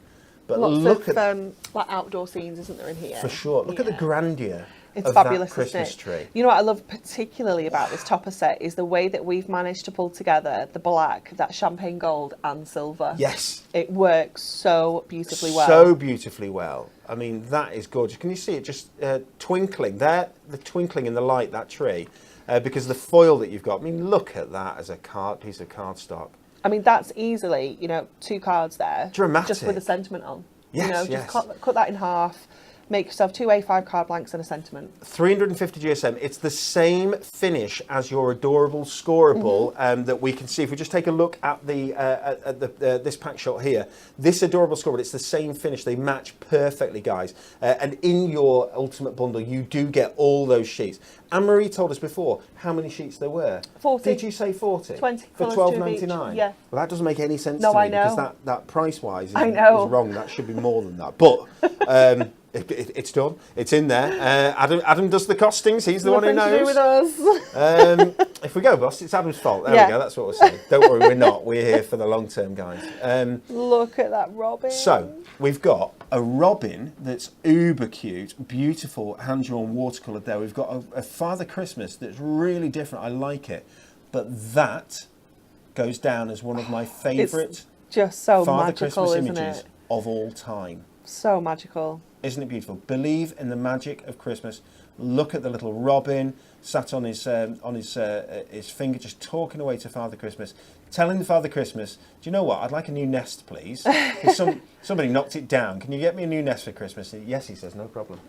But lots of like outdoor scenes, isn't there, in here? For sure. Look at the grandeur of fabulous, that Christmas tree. You know what I love particularly about this topper set is the way that we've managed to pull together the black, that champagne gold and silver. Yes. It works so beautifully well. So beautifully well. I mean, that is gorgeous. Can you see it just twinkling there? The twinkling in the light, that tree, because the foil that you've got. I mean, look at that as a piece of cardstock. I mean, that's easily, 2 cards there. Dramatic. Just with a sentiment on. Yes, just cut that in half. Make yourself 2 A5 card blanks and a sentiment. 350 GSM. It's the same finish as your adorable scoreable that we can see. If we just take a look at this pack shot here, this adorable scoreable, it's the same finish. They match perfectly, guys. And in your ultimate bundle, you do get all those sheets. Anne-Marie told us before how many sheets there were. 40. Did you say 40? 20 for $12.99. Yeah. Well, that doesn't make any sense No, to me I know. because that price-wise is wrong. That should be more than that. But it's done. It's in there. Adam does the costings. He's the one who knows. Nothing to do with us. If we go bust, it's Adam's fault. There we go. That's what we're saying. Don't worry, we're not. We're here for the long term, guys. Look at that robin. So we've got a robin that's uber cute, beautiful, hand-drawn watercolour there. We've got a Father Christmas that's really different. I like it. But that goes down as one of my favourite just so Father magical, Christmas isn't images it? of all time. So magical. Isn't it beautiful? Believe in the magic of Christmas. Look at the little robin sat on his finger, just talking away to Father Christmas, telling Father Christmas, "Do you know what? I'd like a new nest, please. Somebody knocked it down. Can you get me a new nest for Christmas?" Yes, he says, no problem.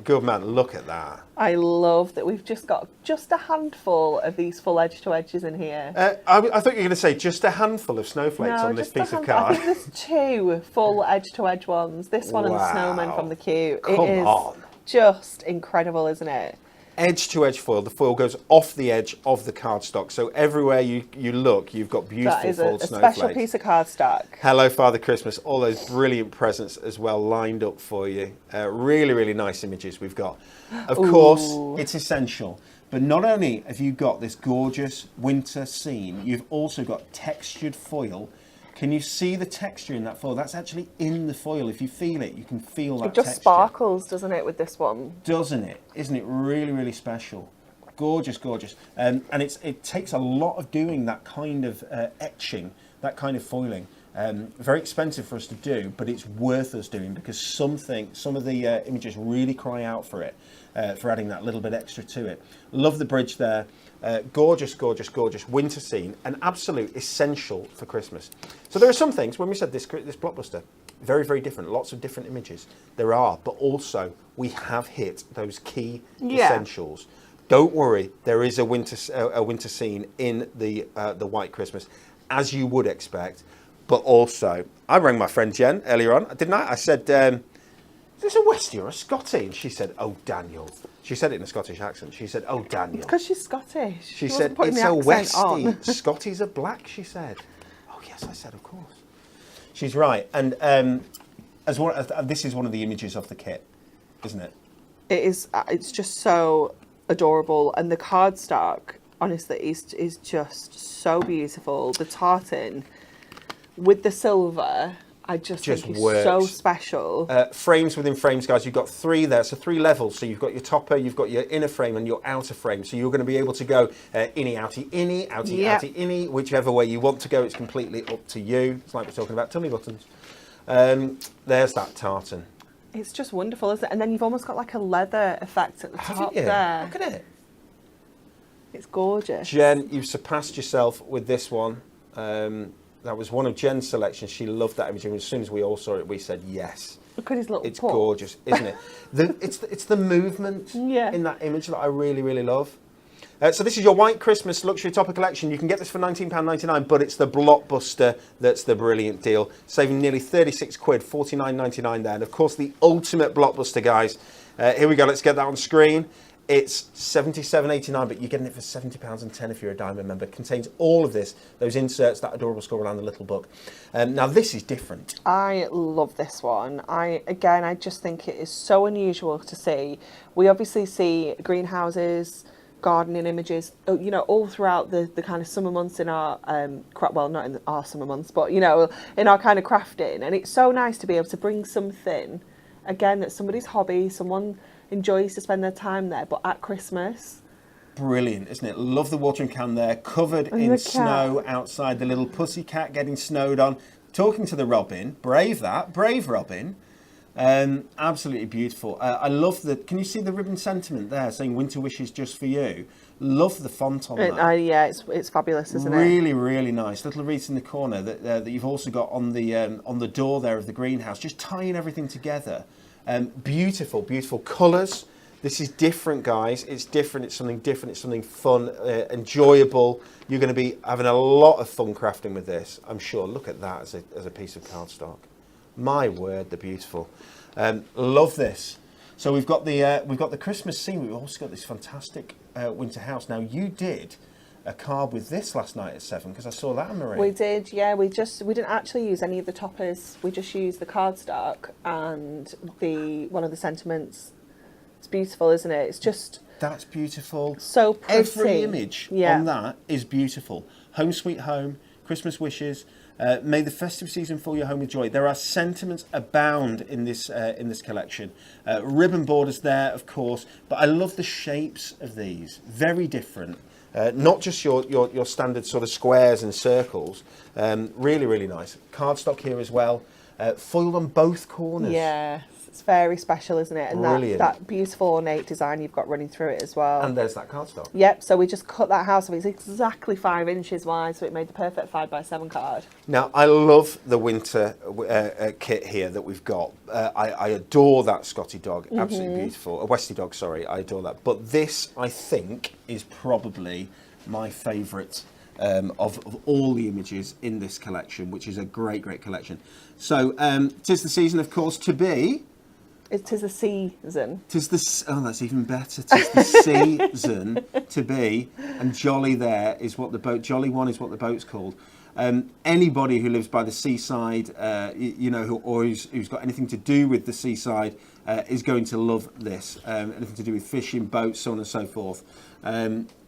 Good man. Look at that. I love that we've just got a handful of these full edge to edges in here. I thought you were going to say just a handful of snowflakes on this piece of card. I think there's 2 full edge to edge ones. This one and the snowman from the queue. Come on. Just incredible, isn't it? Edge to edge foil. The foil goes off the edge of the cardstock. So everywhere you look, you've got beautiful that is foiled a snowflakes. special piece of cardstock. Hello, Father Christmas. All those brilliant presents as well lined up for you. Really, really nice images we've got. Of course, it's essential. But not only have you got this gorgeous winter scene, you've also got textured foil. Can you see the texture in that foil? That's actually in the foil. If you feel it, you can feel that texture. It just sparkles, doesn't it, with this one? Doesn't it? Isn't it really, really special? Gorgeous, gorgeous. And it takes a lot of doing that kind of etching, that kind of foiling. Very expensive for us to do, but it's worth us doing because some of the images really cry out for it, for adding that little bit extra to it. Love the bridge there. Gorgeous, gorgeous, gorgeous winter scene, an absolute essential for Christmas. So there are some things, when we said this Blockbuster, very, very different, lots of different images. There are, but also we have hit those key essentials. Don't worry, there is a winter scene in the White Christmas, as you would expect. But also, I rang my friend Jen earlier on, didn't I? I said, is this a Westie or a Scottie? And she said, "Oh, Daniel." She said it in a Scottish accent. She said, "Oh, Daniel." It's because she's Scottish. She said, "It's a Westie." Scotties are black, she said. Oh, yes, I said, of course. She's right. And this is one of the images of the kit, isn't it? It is. It's just so adorable, and the cardstock, honestly, is just so beautiful. The tartan with the silver, I just think is works. so special. Frames within frames, guys. You've got 3 there, so 3 levels. So you've got your topper, you've got your inner frame and your outer frame. So you're going to be able to go innie, outie, innie, outie, outie, innie, whichever way you want to go. It's completely up to you. It's like we're talking about tummy buttons. There's that tartan. It's just wonderful, isn't it? And then you've almost got like a leather effect at the top you? there. Look at it. It's gorgeous. Jen, you've surpassed yourself with this one. That was one of Jen's selections. She loved that image, and as soon as we all saw it, we said yes. Look at his little It's paw. gorgeous, isn't it? It's the movement in that image that I really, really love. So this is your White Christmas Luxury Topper Collection. You can get this for £19.99, but it's the Blockbuster that's the brilliant deal. Saving nearly 36 quid, £49.99 there. And of course, the ultimate Blockbuster, guys. Here we go, let's get that on screen. It's £77.89, but you're getting it for £70.10 if you're a Diamond member. It contains all of this, those inserts, that adorable score around the little book. Now, this is different. I love this one. I just think it is so unusual to see. We obviously see greenhouses, gardening images, you know, all throughout the kind of summer months in our, well, not in our summer months, but, you know, in our kind of crafting. And it's so nice to be able to bring something, again, that's somebody's hobby, someone enjoys to spend their time there, but at Christmas. Brilliant, isn't it? Love the watering can there, covered in snow outside, the little pussycat getting snowed on, talking to the robin. Brave robin. Absolutely beautiful. I love the, can you see the ribbon sentiment there saying winter wishes just for you? Love the font on that. Yeah, it's fabulous, isn't it? Really, really nice. Little wreaths in the corner that you've also got on the door there of the greenhouse, just tying everything together. Beautiful, beautiful colours. This is different, guys. It's different. It's something different. It's something fun, enjoyable. You're going to be having a lot of fun crafting with this, I'm sure. Look at that as a piece of cardstock. My word, they're beautiful. Love this. So we've got the Christmas scene. We've also got this fantastic winter house. Now, you did a card with this last night at 7 because I saw that, Marie. We did, yeah. We didn't actually use any of the toppers. We just used the cardstock and one of the sentiments. It's beautiful, isn't it? It's just... That's beautiful. So pretty. Every image on that is beautiful. Home sweet home, Christmas wishes. May the festive season fill your home with joy. There are sentiments abound in this collection. Ribbon borders there, of course, but I love the shapes of these. Very different. Not just your standard sort of squares and circles. Really, really nice. Cardstock here as well. Foiled on both corners. Yeah, it's very special, isn't it? And that beautiful ornate design you've got running through it as well. And there's that cardstock. Yep, so we just cut that house off. It's exactly 5 inches wide, so it made the perfect 5x7 card. Now, I love the winter kit here that we've got. I adore that Scotty dog. Absolutely beautiful. A Westie dog, sorry. I adore that. But this, I think, is probably my favourite of all the images in this collection, which is a great, great collection. So, 'tis the season, of course, to be... Tis the season. Oh, that's even better. 'Tis the season to be, and jolly there is what the boat, jolly one is what the boat's called. Anybody who lives by the seaside, you know, who's got anything to do with the seaside, is going to love this. Anything to do with fishing, boats, so on and so forth.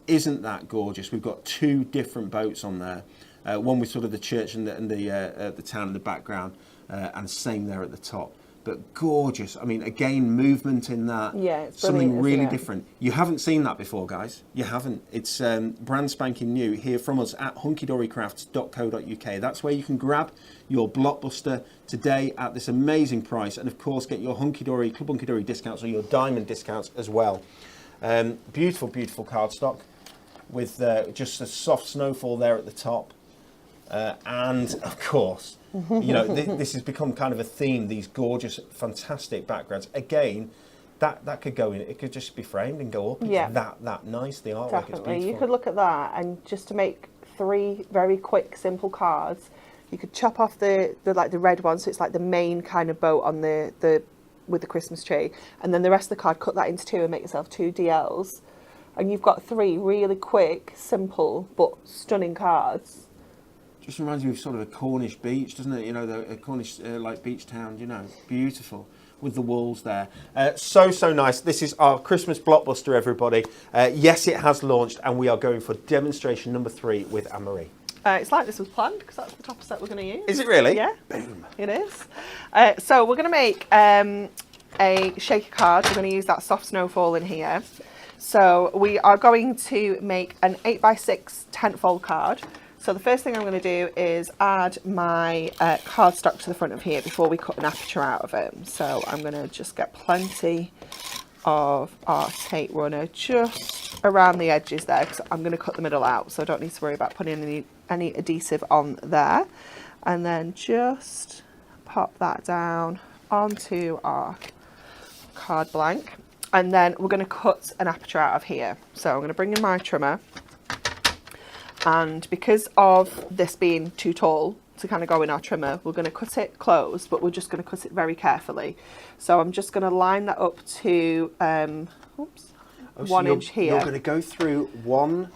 Isn't that gorgeous? We've got 2 different boats on there. One with sort of the church and the town in the background, and same there at the top. But gorgeous. I mean, again, movement in that. Yeah, it's something really different. You haven't seen that before, guys. You haven't. It's brand spanking new here from us at hunkydorycrafts.co.uk. That's where you can grab your Blockbuster today at this amazing price, and of course get your Club Hunky Dory discounts or your Diamond discounts as well. Beautiful, beautiful cardstock with just a soft snowfall there at the top, and of course. You know, this has become kind of a theme, these gorgeous, fantastic backgrounds. Again, that could go in, it could just be framed and go up. It's that nice, the artwork. Definitely. It's beautiful. You could look at that, and just to make 3 very quick, simple cards, you could chop off the red one, so it's like the main kind of boat on with the Christmas tree, and then the rest of the card, cut that into 2 and make yourself 2 DLs. And you've got 3 really quick, simple, but stunning cards. Just reminds me of sort of a Cornish beach, doesn't it? You know, a Cornish like beach town. You know, beautiful. with the walls there. So nice. This is our Christmas Blockbuster, everybody. Yes, it has launched, and we are going for demonstration number 3 with Anne-Marie. It's like this was planned because that's the top set we're going to use. Is it really? Yeah. Boom. It is. So we're going to make a shaker card. We're going to use that soft snowfall in here. So we are going to make an 8x6 tent fold card. So the first thing I'm going to do is add my cardstock to the front of here before we cut an aperture out of it. So I'm going to just get plenty of our tape runner just around the edges there because I'm going to cut the middle out, so I don't need to worry about putting any adhesive on there. And then just pop that down onto our card blank, and then we're going to cut an aperture out of here. So I'm going to bring in my trimmer, and because of this being too tall to kind of go in our trimmer, we're going to cut it closed, but we're just going to cut it very carefully. So I'm just going to line that up to 1 inch here. You're going to go through one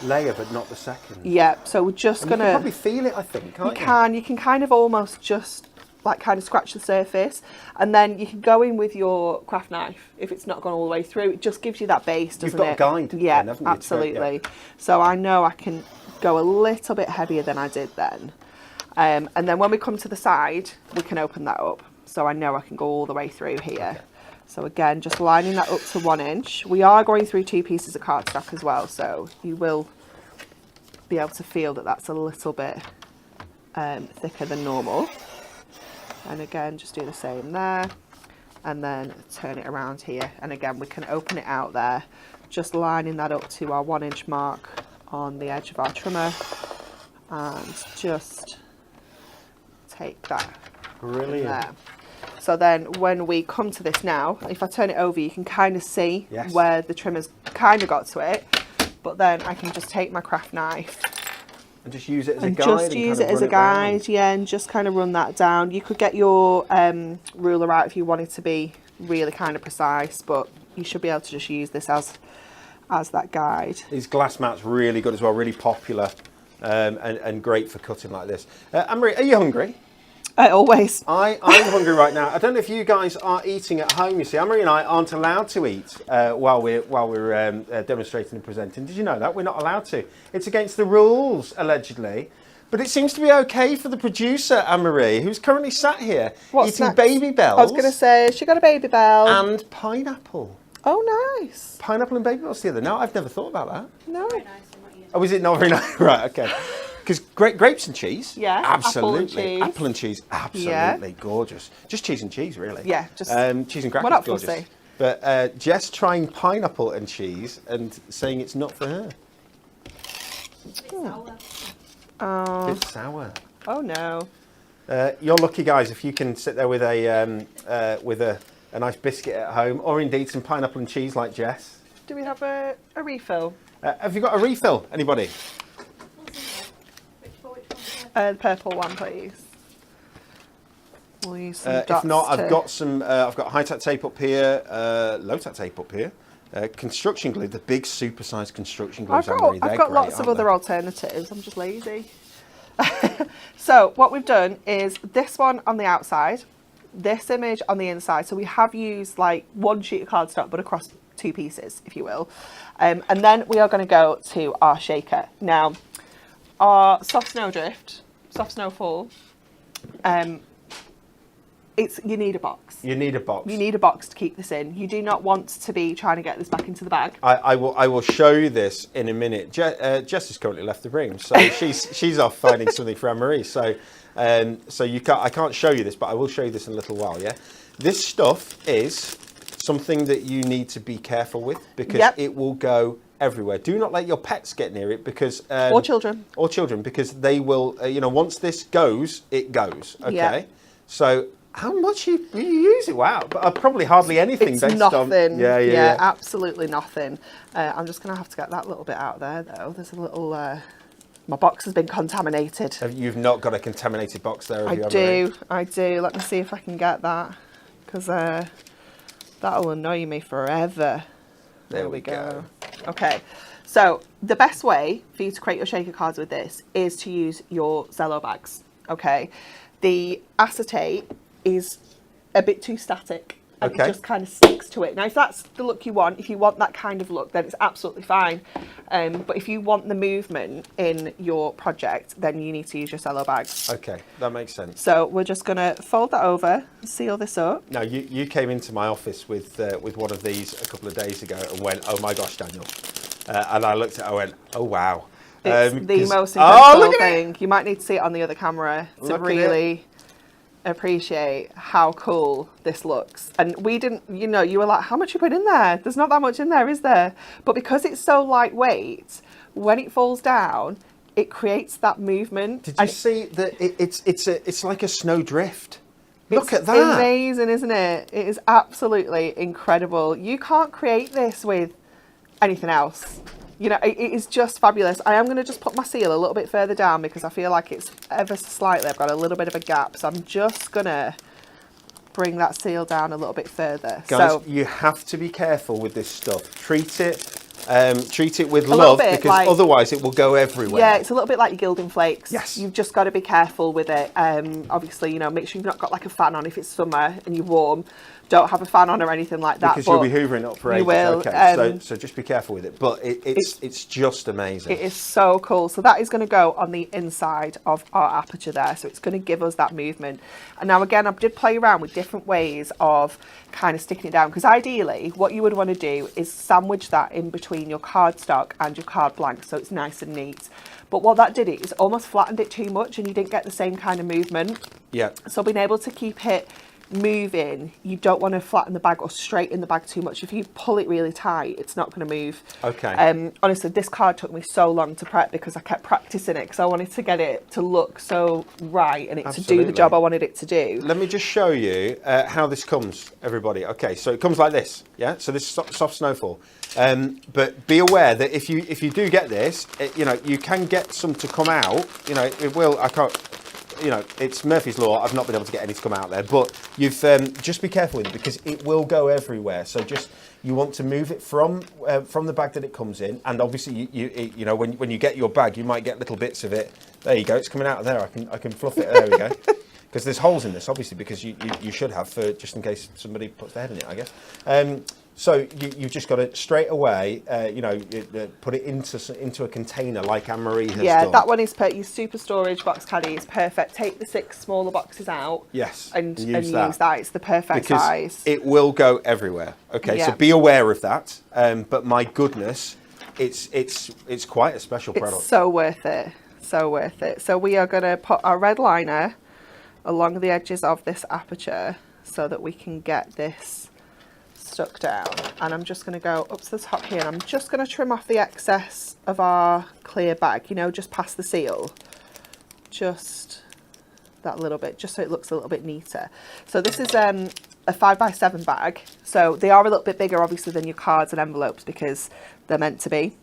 layer, but not the second. Yeah, so we're just going to... You can probably feel it, I think, can't you? You can kind of almost just like kind of scratch the surface, and then you can go in with your craft knife if it's not gone all the way through. It just gives you that base, doesn't it? You've got a guide. Yeah, then, haven't you, absolutely. So I know I can go a little bit heavier than I did then. And then when we come to the side, we can open that up. So I know I can go all the way through here. Okay. So again, just lining that up to 1 inch. We are going through 2 pieces of cardstock as well, so you will be able to feel that that's a little bit thicker than normal. And again, just do the same there, and then turn it around here. And again, we can open it out there, just lining that up to our 1 inch mark on the edge of our trimmer, and just take that. Brilliant. There. So then when we come to this now, if I turn it over, you can kind of see where the trimmer's kind of got to it, but then I can just take my craft knife and just use it as a guide. Just use it as a guide, yeah, and just kind of run that down. You could get your ruler out if you wanted to be really kind of precise, but you should be able to just use this as that guide. These glass mats really good as well, really popular, and great for cutting like this. Anne-Marie, are you hungry? Always. I'm hungry right now. I don't know if you guys are eating at home. You see, Anne-Marie and I aren't allowed to eat while we're demonstrating and presenting. Did you know that? We're not allowed to. It's against the rules, allegedly. But it seems to be okay for the producer, Anne-Marie, who's currently sat here eating baby bells. I was going to say, she got a baby bell. And pineapple. Oh, nice. Pineapple and baby bells together. No, I've never thought about that. No. Very nice, I'm not eating. Oh, is it not very nice? Right, okay. Because grapes and cheese, yeah, absolutely. Apple and cheese, absolutely gorgeous. Just cheese and cheese, really. Yeah, just cheese and crackers, what up, gorgeous. Fussy? But Jess trying pineapple and cheese and saying it's not for her. It's sour. Oh. It's sour. Oh no. You're lucky, guys, if you can sit there with a nice biscuit at home, or indeed some pineapple and cheese like Jess. Do we have a refill? Have you got a refill? Anybody? The purple one, please. We'll use some dots. If not, I've got some. I've got high-tack tape up here, low-tack tape up here, construction glue, the big super-sized construction glue. I've got lots of other alternatives. I'm just lazy. So what we've done is this one on the outside, this image on the inside. So we have used like one sheet of cardstock, but across 2 pieces, if you will. And then we are going to go to our shaker now. Our soft snowfall, you need a box. You need a box. You need a box to keep this in. You do not want to be trying to get this back into the bag. I will show you this in a minute. Jess has currently left the room, so she's off finding something for Anne-Marie. So I can't show you this, but I will show you this in a little while. Yeah, this stuff is something that you need to be careful with because it will go everywhere. Do not let your pets get near it because or children because they will. Once this goes, it goes. Okay, so. How much you use it? Wow, but probably hardly anything. It's nothing. Yeah, absolutely nothing. I'm just going to have to get that little bit out there, though. There's a little... my box has been contaminated. You've not got a contaminated box there, have you? I do. Let me see if I can get that, because that'll annoy me forever. There we go. Okay, so the best way for you to create your shaker cards with this is to use your Zello bags. Okay, the acetate is a bit too static. And Okay. it just kind of sticks to it. Now, if that's the look you want, if you want that kind of look, then it's absolutely fine. But if you want the movement in your project, then you need to use your cello bag. Okay, that makes sense. So we're just going to fold that over, seal this up. Now, you came into my office with one of these a couple of days ago and went, "Oh my gosh, Daniel," and I looked at it, I went, "Oh wow." It's the 'Cause- most Oh, incredible look at it! thing. You might need to see it on the other camera to Look at really appreciate how cool this looks. And we didn't, you know, you were like, how much you put in there? There's not that much in there, is there? But because it's so lightweight, when it falls down, it creates that movement. Did you see that it's like a snowdrift? Look at that. It's amazing, isn't it? It is absolutely incredible. You can't create this with anything else. You know, it is just fabulous. I am going to just put my seal a little bit further down because I feel like it's ever so slightly, I've got a little bit of a gap. So I'm just going to bring that seal down a little bit further. Guys, so you have to be careful with this stuff. Treat it with little love, bit because like- otherwise it will go everywhere. yeah, it's a little bit like your gilding flakes. Yes. You've just got to be careful with it. Obviously, you know, make sure you've not got like a fan on if it's summer and you're warm. Don't have a fan on or anything like that. Because but you'll be hoovering up for ages. you will, Okay, so just be careful with it. But it's just amazing. It is so cool. So that is going to go on the inside of our aperture there. So it's going to give us that movement. And now again, I did play around with different ways of kind of sticking it down. Because ideally, what you would want to do is sandwich that in between your cardstock and your card blank. So it's nice and neat. But what that did is almost flattened it too much and you didn't get the same kind of movement. Yeah. So being able to keep it moving, you don't want to flatten the bag or straighten the bag too much. If you pull it really tight, it's not going to move. Okay. Honestly, this card took me so long to prep because I kept practicing it because I wanted to get it to look so right and it to do Absolutely. the job I wanted it to do. Let me just show you how this comes, everybody. Okay, so it comes like this, yeah? So this is soft snowfall. But be aware that if you do get this, you know, you can get some to come out. You know, it will, I can't, you know, it's Murphy's Law. I've not been able to get any to come out there. But you've just be careful with it because it will go everywhere. So just, you want to move it from the bag that it comes in. And obviously, you know, when you get your bag, you might get little bits of it. There you go, it's coming out of there. I can fluff it, there we go. Because there's holes in this, obviously, because you should have for just in case somebody puts their head in it, I guess. So you've just got to straight away, you know, put it into a container like Anne-Marie has done. Yeah, that one is your super storage box caddy is perfect. Take the 6 smaller boxes out. Yes, and use that. that. It's the perfect Because size. it will go everywhere. Okay, so Yeah. be aware of that. But my goodness, it's quite a special product. It's so worth it. So worth it. So we are going to put our red liner along the edges of this aperture so that we can get this stuck down. And I'm just going to go up to the top here and I'm just going to trim off the excess of our clear bag, you know, just past the seal. Just that little bit, just so it looks a little bit neater. So this is a 5x7 bag. So they are a little bit bigger, obviously, than your cards and envelopes because they're meant to be.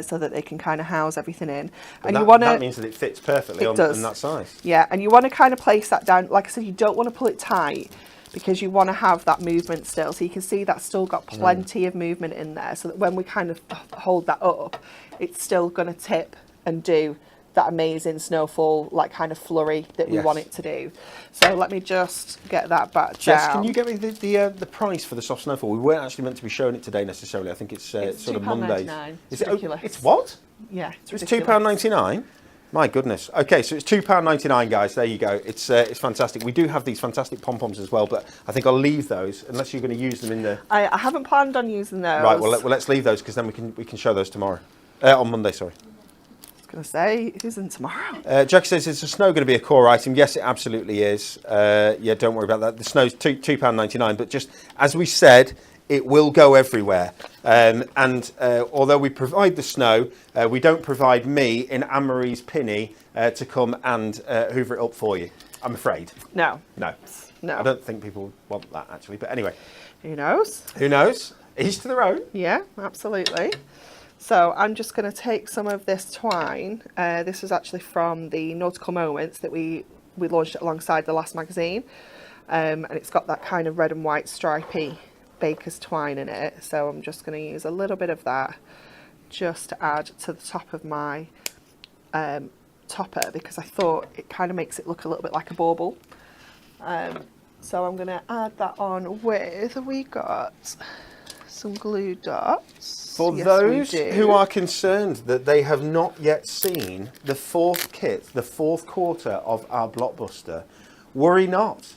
So that they can kind of house everything in. And and you want to. that means that it fits perfectly on that size. Yeah, and you want to kind of place that down. Like I said, you don't want to pull it tight because you want to have that movement still. So you can see that's still got plenty of movement in there. So that when we kind of hold that up, it's still going to tip and do that amazing snowfall, like kind of flurry that we want it to do. So let me just get that back Jess, down. can you get me the price for the soft snowfall? We weren't actually meant to be showing it today necessarily. I think it's sort of Mondays. £2.99. Is It's it? ridiculous. It's what? Yeah, It's £2.99. My goodness. Okay, so it's £2.99, guys. There you go. It's fantastic. We do have these fantastic pom-poms as well, but I think I'll leave those unless you're going to use them in the. I haven't planned on using those. Right. Well, let's leave those because then we can show those tomorrow. On Monday, sorry. Going to say, it isn't tomorrow. Jack says, is the snow going to be a core item? Yes, it absolutely is. Yeah, don't worry about that. The snow's £2.99, but just as we said, it will go everywhere. And although we provide the snow, we don't provide me in Anne-Marie's Pinny to come and hoover it up for you, I'm afraid. No. No. No. I don't think people want that, actually. But anyway. Who knows? Who knows? Each to their own. Yeah, absolutely. So I'm just going to take some of this twine. This is actually from the Nautical Moments that we launched it alongside the last magazine. And it's got that kind of red and white stripy baker's twine in it. So I'm just going to use a little bit of that just to add to the top of my topper because I thought it kind of makes it look a little bit like a bauble. So I'm going to add that on with, we got some glue dots. For Yes, those we do. who are concerned that they have not yet seen the fourth kit, the fourth quarter of our blockbuster, worry not.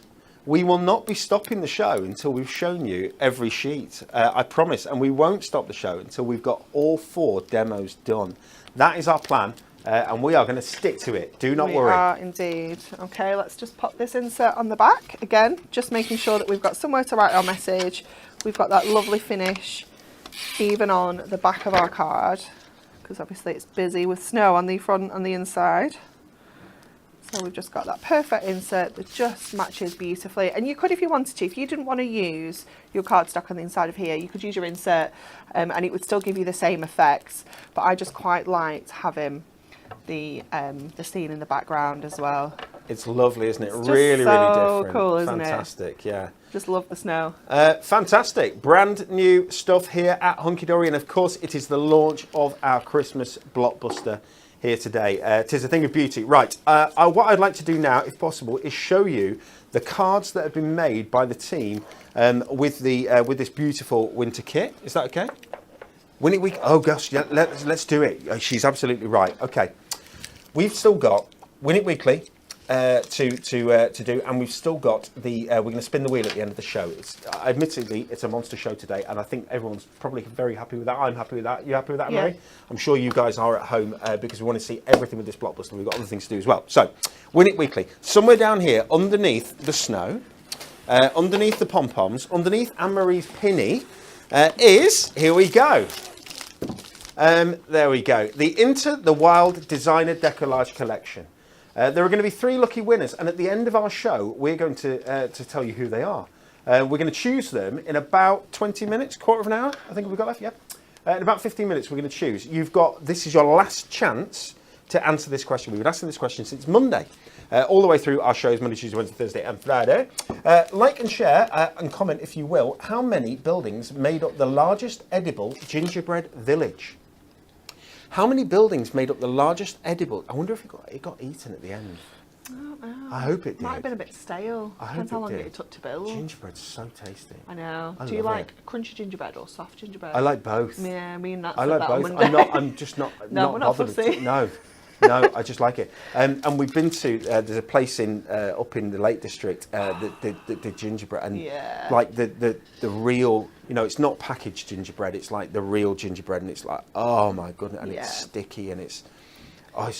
We will not be stopping the show until we've shown you every sheet. I promise. And we won't stop the show until we've got all 4 demos done. That is our plan. And we are going to stick to it. Do not worry. We are indeed. Okay, let's just pop this insert on the back. Again, just making sure that we've got somewhere to write our message. We've got that lovely finish even on the back of our card, because obviously it's busy with snow on the front and the inside. So we've just got that perfect insert that just matches beautifully. And you could, if you wanted to, if you didn't want to use your cardstock on the inside of here, you could use your insert and it would still give you the same effects. But I just quite liked having the scene in the background as well. It's lovely, isn't it? It's really, so really different. cool, isn't it? Fantastic, yeah. Just love the snow. Fantastic. Brand new stuff here at Hunky Dory. And of course, it is the launch of our Christmas blockbuster here today. It is a thing of beauty. Right, what I'd like to do now, if possible, is show you the cards that have been made by the team with this beautiful winter kit. Is that okay? Winnie Week. Oh gosh, yeah, let's do it. She's absolutely right. Okay, we've still got Win It Weekly to do, and we've still got the. We're going to spin the wheel at the end of the show. Admittedly, it's a monster show today, and I think everyone's probably very happy with that. I'm happy with that. You happy with that, Yeah. Mary? I'm sure you guys are at home because we want to see everything with this blockbuster. We've got other things to do as well. So, Win It Weekly. Somewhere down here, underneath the snow, underneath the pom poms, underneath Anne Marie's pinny, is here we go. There we go. The Into the Wild Designer Decollage Collection. There are going to be 3 lucky winners, and at the end of our show, we're going to tell you who they are. We're going to choose them in about 20 minutes, quarter of an hour, I think we've got left, yeah. In about 15 minutes, we're going to choose. This is your last chance to answer this question. We've been asking this question since Monday, all the way through our shows, Monday, Tuesday, Wednesday, Thursday, and Friday. Like and share and comment, if you will, how many buildings made up the largest edible gingerbread village? How many buildings made up the largest edible? I wonder if it got eaten at the end. I don't know. I hope it did. Might have been a bit stale. I hope Depends how it long did. it took to build. Gingerbread's so tasty. I know. I Do you love like crunchy gingerbread or soft gingerbread? I like both. Yeah, I mean that's I like that on both. Monday. I'm just not No, we're not bothered. fussy. No, I just like it. And we've been to there's a place up in the Lake District that did gingerbread, and Yeah. like the real, it's not packaged gingerbread. It's like the real gingerbread, and it's like, oh my goodness, and Yeah. it's sticky, and it's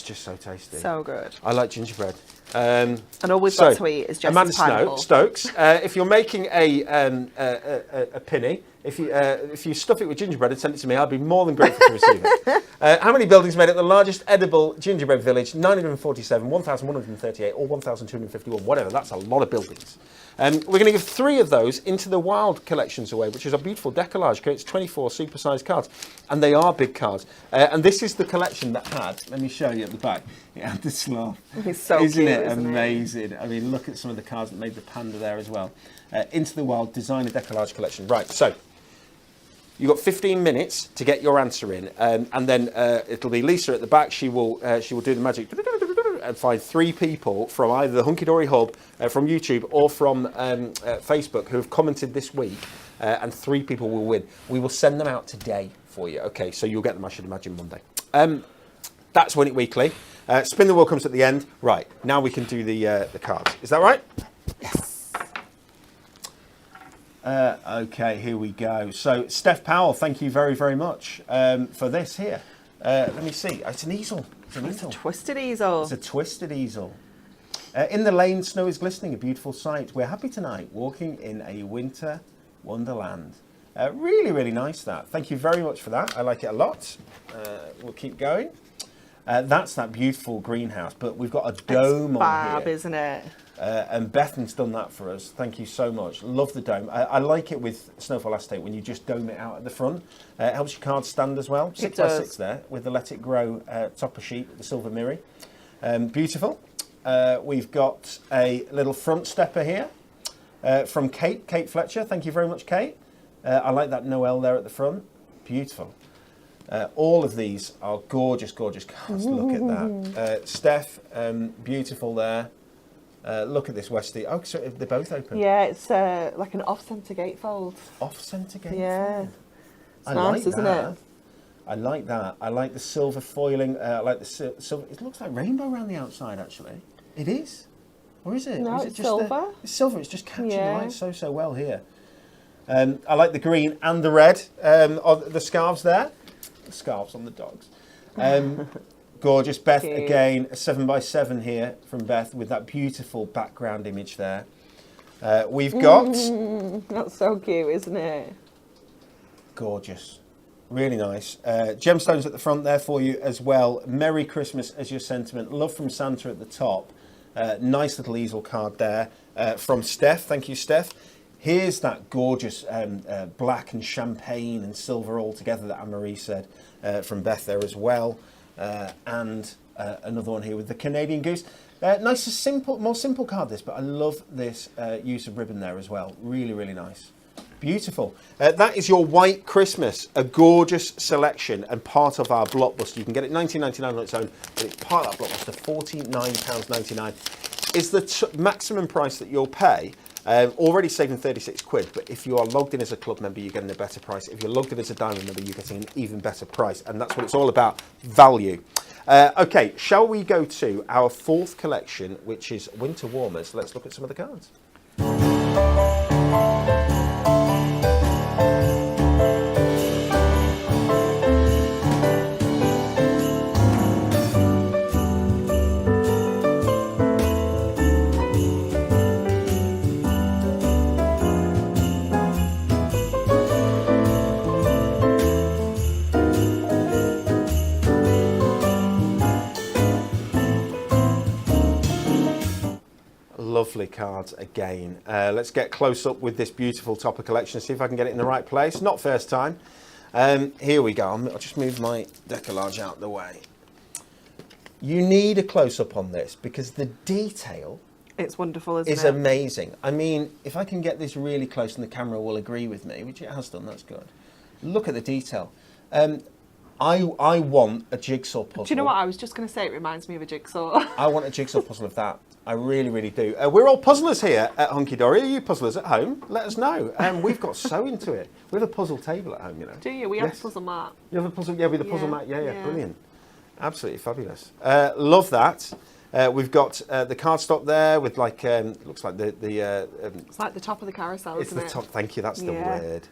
just so tasty. So good. I like gingerbread. And all we've got to eat is just Amanda pineapple. Stokes, if you're making a pinny, if you stuff it with gingerbread and send it to me, I'd be more than grateful to receive it. How many buildings made up the largest edible gingerbread village? 947, 1,138, or 1,251, whatever. That's a lot of buildings. We're going to give 3 of those Into the Wild collections away, which is a beautiful decollage. Creates 24 super-sized cards, and they are big cards. And this is the collection that had. Let me show you at the back. It had the sloth. It's so Isn't cute, it isn't amazing? I mean, look at some of the cards that made the panda there as well. Into the Wild Designer Decollage Collection. Right, so you've got 15 minutes to get your answer in, and then it'll be Lisa at the back. She will do the magic and find 3 people from either the Hunky Dory Hub, from YouTube, or from Facebook who have commented this week, and 3 people will win. We will send them out today for you. Okay, so you'll get them, I should imagine, Monday. That's Win It Weekly. Spin the wheel comes at the end. Right, now we can do the cards. Is that right? Yes. Okay, here we go. So, Steph Powell, thank you very, very much for this here. Let me see. It's an easel. It's a Twisted easel. It's a twisted easel. In the lane, snow is glistening, a beautiful sight. We're happy tonight, walking in a winter wonderland. Really, really nice, that. Thank you very much for that. I like it a lot. We'll keep going. That's that beautiful greenhouse, but we've got a dome on here. Isn't it? And Bethan's done that for us. Thank you so much. Love the dome. I like it with Snowfall Acetate when you just dome it out at the front. It helps your cards stand as well. 6x6 there with the Let It Grow topper sheet with the silver mirror. Beautiful. We've got a little front stepper here from Kate Fletcher. Thank you very much, Kate. I like that Noel there at the front. Beautiful. All of these are gorgeous, gorgeous cards. Look at that. Steph, beautiful there. Look at this Westie. Oh, so they're both open. Yeah, it's like an off-centre gatefold. Off-centre gatefold. Yeah. It's I nice, like isn't that. it? I like that. I like the silver foiling. I like the silver. It looks like rainbow around the outside, actually. It is. Or is it? No, Or is it's it just silver. It's silver. It's just catching the Yeah. light so well here. I like the green and the red on the scarves there. The scarves on the dogs. Gorgeous. Beth, Cute. again, a 7x7 here from Beth with that beautiful background image there. We've got... That's so cute, isn't it? Gorgeous. Really nice. Gemstones at the front there for you as well. Merry Christmas as your sentiment. Love from Santa at the top. Nice little easel card there from Steph. Thank you, Steph. Here's that gorgeous black and champagne and silver all together that Anne-Marie said from Beth there as well. And another one here with the Canadian goose. Nice, simple, more simple card this, but I love this use of ribbon there as well. Really, really nice. Beautiful. That is your White Christmas, a gorgeous selection and part of our Blockbuster. You can get it $19.99 on its own, but it's part of that Blockbuster. £49.99 is the maximum price that you'll pay. Already saving 36 quid, but if you are logged in as a club member, you're getting a better price. If you're logged in as a diamond member, you're getting an even better price, and that's what it's all about, value. Okay, shall we go to our fourth collection, which is Winter Warmers? Let's look at some of the cards. Lovely cards again. Let's get close up with this beautiful topper collection, see if I can get it in the right place. Not first time. Here we go. I'll just move my decollage out the way. You need a close up on this because the detail It's wonderful, isn't is it? amazing. I mean, if I can get this really close and the camera will agree with me, which it has done, that's good. Look at the detail. I want a jigsaw puzzle. Do you know what? I was just going to say it reminds me of a jigsaw. I want a jigsaw puzzle of that. I really, really do. We're all puzzlers here at Hunky Dory. Are you puzzlers at home? Let us know. We've got so into it. We have a puzzle table at home, you know. Do you? We have a puzzle mat. You have a puzzle, yeah, with a puzzle Yeah, mat. Yeah, yeah. brilliant. Absolutely fabulous. Love that. We've got the cardstock there with like, looks like the It's like the top of the carousel, it's isn't the it? top, thank you, that's the Yeah. word.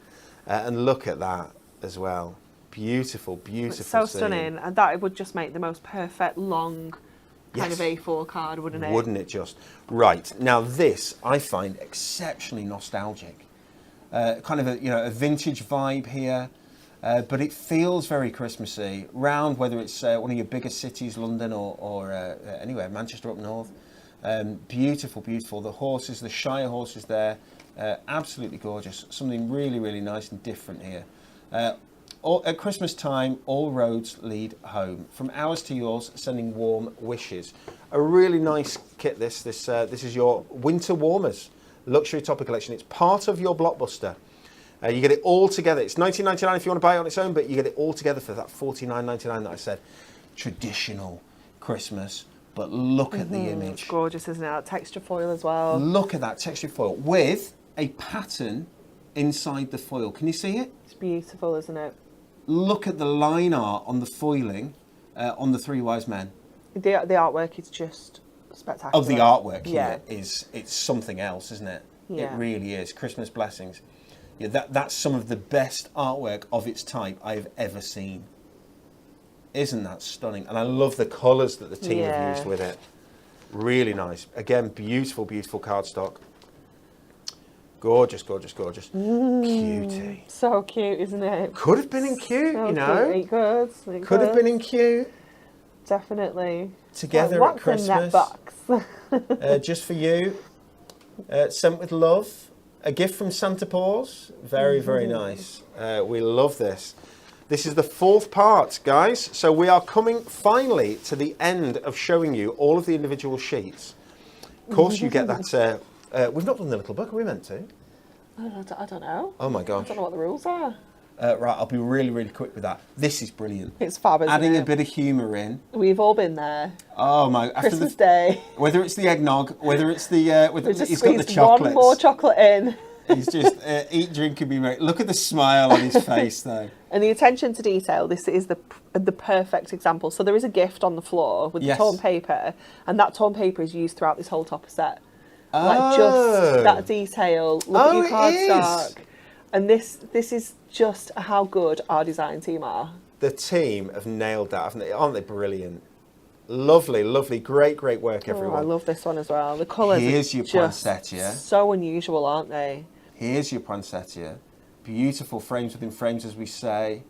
And look at that as well. Beautiful, beautiful. It's so scene. stunning, and that would just make the most perfect long kind Yes. of A4 card, wouldn't it? Wouldn't it just? Right, now this I find exceptionally nostalgic. Kind of a vintage vibe here, but it feels very Christmassy. Round, whether it's one of your biggest cities, London or anywhere, Manchester up north. Beautiful, beautiful. The horses, the Shire horses there, absolutely gorgeous. Something really, really nice and different here. At Christmas time, all roads lead home. From ours to yours, sending warm wishes. A really nice kit. This is your Winter Warmers luxury topper collection. It's part of your Blockbuster. You get it all together. It's $19.99 if you want to buy it on its own, but you get it all together for that $49.99 that I said. Traditional Christmas, but look at the image. It's gorgeous, isn't it? That texture foil as well. Look at that texture foil with a pattern inside the foil. Can you see it? It's beautiful, isn't it? Look at the line art on the foiling on the Three Wise Men. The artwork is just spectacular. Oh, the artwork Yeah. here it's something else, isn't it? Yeah. It really is. Christmas blessings. Yeah, that's some of the best artwork of its type I've ever seen. Isn't that stunning? And I love the colours that the team have used with it. Really nice. Again, beautiful, beautiful cardstock. Gorgeous, gorgeous, gorgeous. Cutie. So cute, isn't it? Could have been in cute, So you know. cute. It Could have been in cute. Definitely. Together What's at Christmas. in that box? Just for you. Sent with love. A gift from Santa Paws. Very, very nice. We love this. This is the fourth part, guys. So we are coming finally to the end of showing you all of the individual sheets. Of course, you get that. We've not done the little book. Are we meant to? I don't know. Oh my I gosh. don't know what the rules are. Right, I'll be really, really quick with that. This is brilliant. It's fab, isn't Adding it? a bit of humour in. We've all been there. Oh my! Christmas Day. Whether it's the eggnog, whether it's the he's got the Squeezed chocolates. one more chocolate in. He's just eat, drink, and be merry. Look at the smile on his face, though. And the attention to detail. This is the perfect example. So there is a gift on the floor with the torn paper, and that torn paper is used throughout this whole topper set. Like just that detail. Look at your cardstock. And this is just how good our design team are. The team have nailed that, haven't they? Aren't they brilliant? Lovely, lovely, great work, everyone. I love this one as well. The colours Here's your poinsettia. So unusual, aren't they? Here's your poinsettia. Beautiful frames within frames, as we say.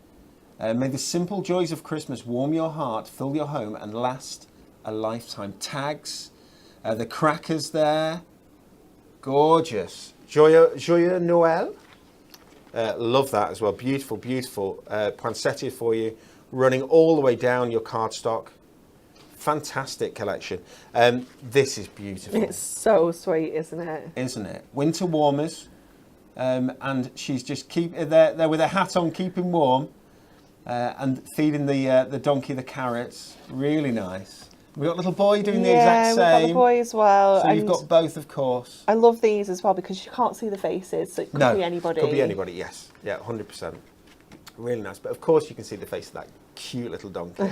May the simple joys of Christmas warm your heart, fill your home, and last a lifetime. Tags, the crackers there. Gorgeous. Joyeux Noël. Love that as well. Beautiful, beautiful poinsettia for you. Running all the way down your cardstock. Fantastic collection. This is beautiful. It's so sweet, isn't it? Isn't it? Winter warmers. And she's just there with her hat on, keeping warm, and feeding the donkey the carrots. Really nice. We've got little boy doing the exact same. Yeah, we've got the boy as well. So you've got both, of course. I love these as well because you can't see the faces, so it could be anybody. Could be anybody, yes. Yeah, 100%. Really nice. But of course you can see the face of that cute little donkey.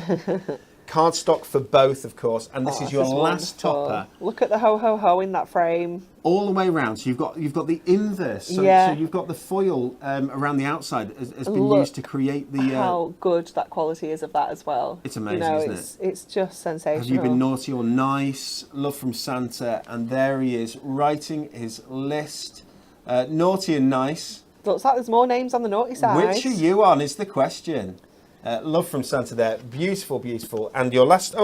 Cardstock for both, of course, and this is your last wonderful. topper. Look at the ho ho ho in that frame. All the way around. So you've got the inverse. So, so you've got the foil around the outside has been used to create the. How good that quality is of that as well. It's amazing, isn't it? It's just sensational. Have you been naughty or nice? Love from Santa, and there he is writing his list. Naughty and nice. Looks like there's more names on the naughty side. Which are you on? Is the question. Love from Santa there. Beautiful, beautiful. And your last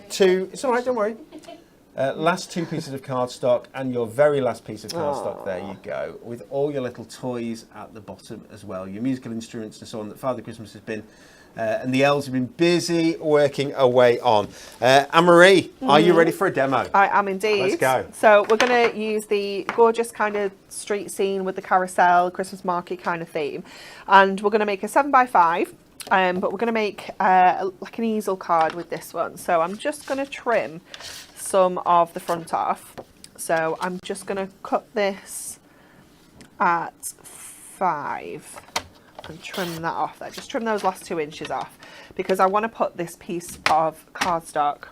two, it's all right, don't worry. Last two pieces of cardstock and your very last piece of cardstock. There you go. With all your little toys at the bottom as well. Your musical instruments and so on that Father Christmas has been, and the elves have been busy working away on. Anne-Marie, are you ready for a demo? I am indeed. Let's go. So we're going to use the gorgeous kind of street scene with the carousel, Christmas market kind of theme. And we're going to make a 7x5. But we're going to make like an easel card with this one. So I'm just going to trim some of the front off. So I'm just going to cut this at 5 and trim that off there. Just trim those last 2 inches off because I want to put this piece of cardstock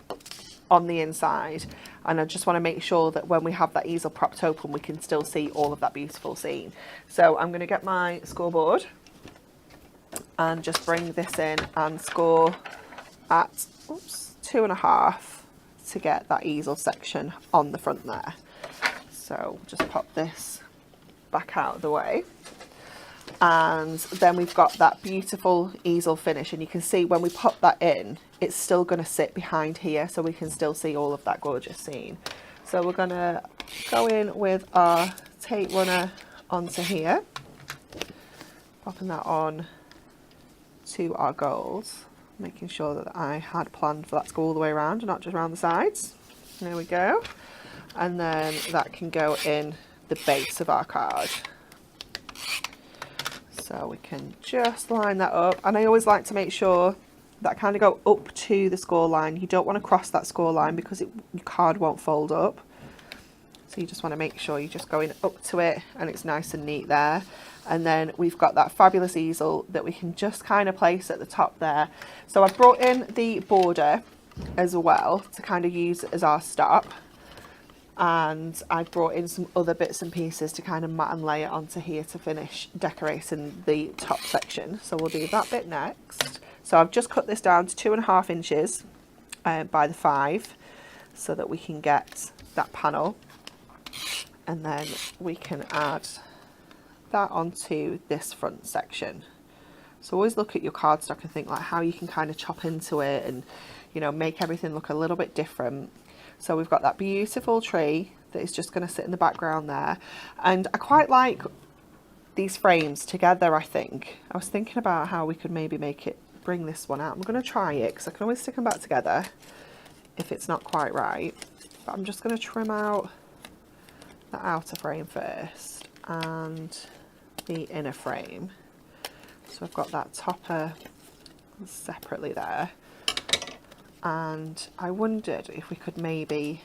on the inside, and I just want to make sure that when we have that easel propped open we can still see all of that beautiful scene. So I'm going to get my scoreboard and just bring this in and score at 2.5 to get that easel section on the front there. So just pop this back out of the way, and then we've got that beautiful easel finish, and you can see when we pop that in it's still going to sit behind here so we can still see all of that gorgeous scene. So we're going to go in with our tape runner onto here, popping that on to our goals, making sure that I had planned for that to go all the way around and not just around the sides. There we go. And then that can go in the base of our card. So we can just line that up, and I always like to make sure that kind of go up to the score line. You don't want to cross that score line because your card won't fold up. So you just want to make sure you're just going up to it and it's nice and neat there. And then we've got that fabulous easel that we can just kind of place at the top there. So I've brought in the border as well to kind of use as our stop. And I've brought in some other bits and pieces to kind of mat and lay it onto here to finish decorating the top section. So we'll do that bit next. So I've just cut this down to 2.5 inches by the 5 so that we can get that panel. And then we can add that onto this front section. So always look at your cardstock and think like how you can kind of chop into it and, you know, make everything look a little bit different. So we've got that beautiful tree that is just going to sit in the background there. And I quite like these frames together, I think. I was thinking about how we could maybe bring this one out. I'm going to try it because I can always stick them back together if it's not quite right. But I'm just going to trim out the outer frame first and the inner frame. So I've got that topper separately there. And I wondered if we could maybe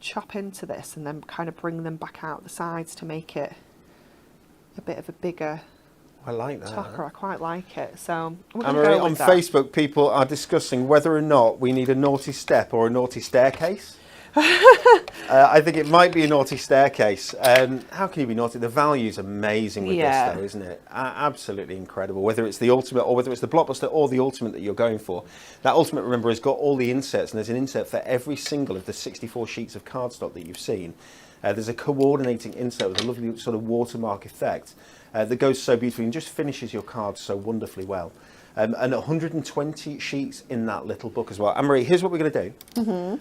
chop into this and then kind of bring them back out the sides to make it a bit of a bigger I like that. topper. I quite like it. So we're Anne going to Marie, go on with that. Facebook, people are discussing whether or not we need a naughty step or a naughty staircase. I think it might be a naughty staircase. How can you be naughty? The value's amazing with this, though, isn't it? Absolutely incredible. Whether it's the Ultimate or whether it's the Blockbuster or the Ultimate that you're going for. That Ultimate, remember, has got all the inserts, and there's an insert for every single of the 64 sheets of cardstock that you've seen. There's a coordinating insert with a lovely sort of watermark effect that goes so beautifully and just finishes your cards so wonderfully well. And 120 sheets in that little book as well. Anne-Marie, here's what we're going to do.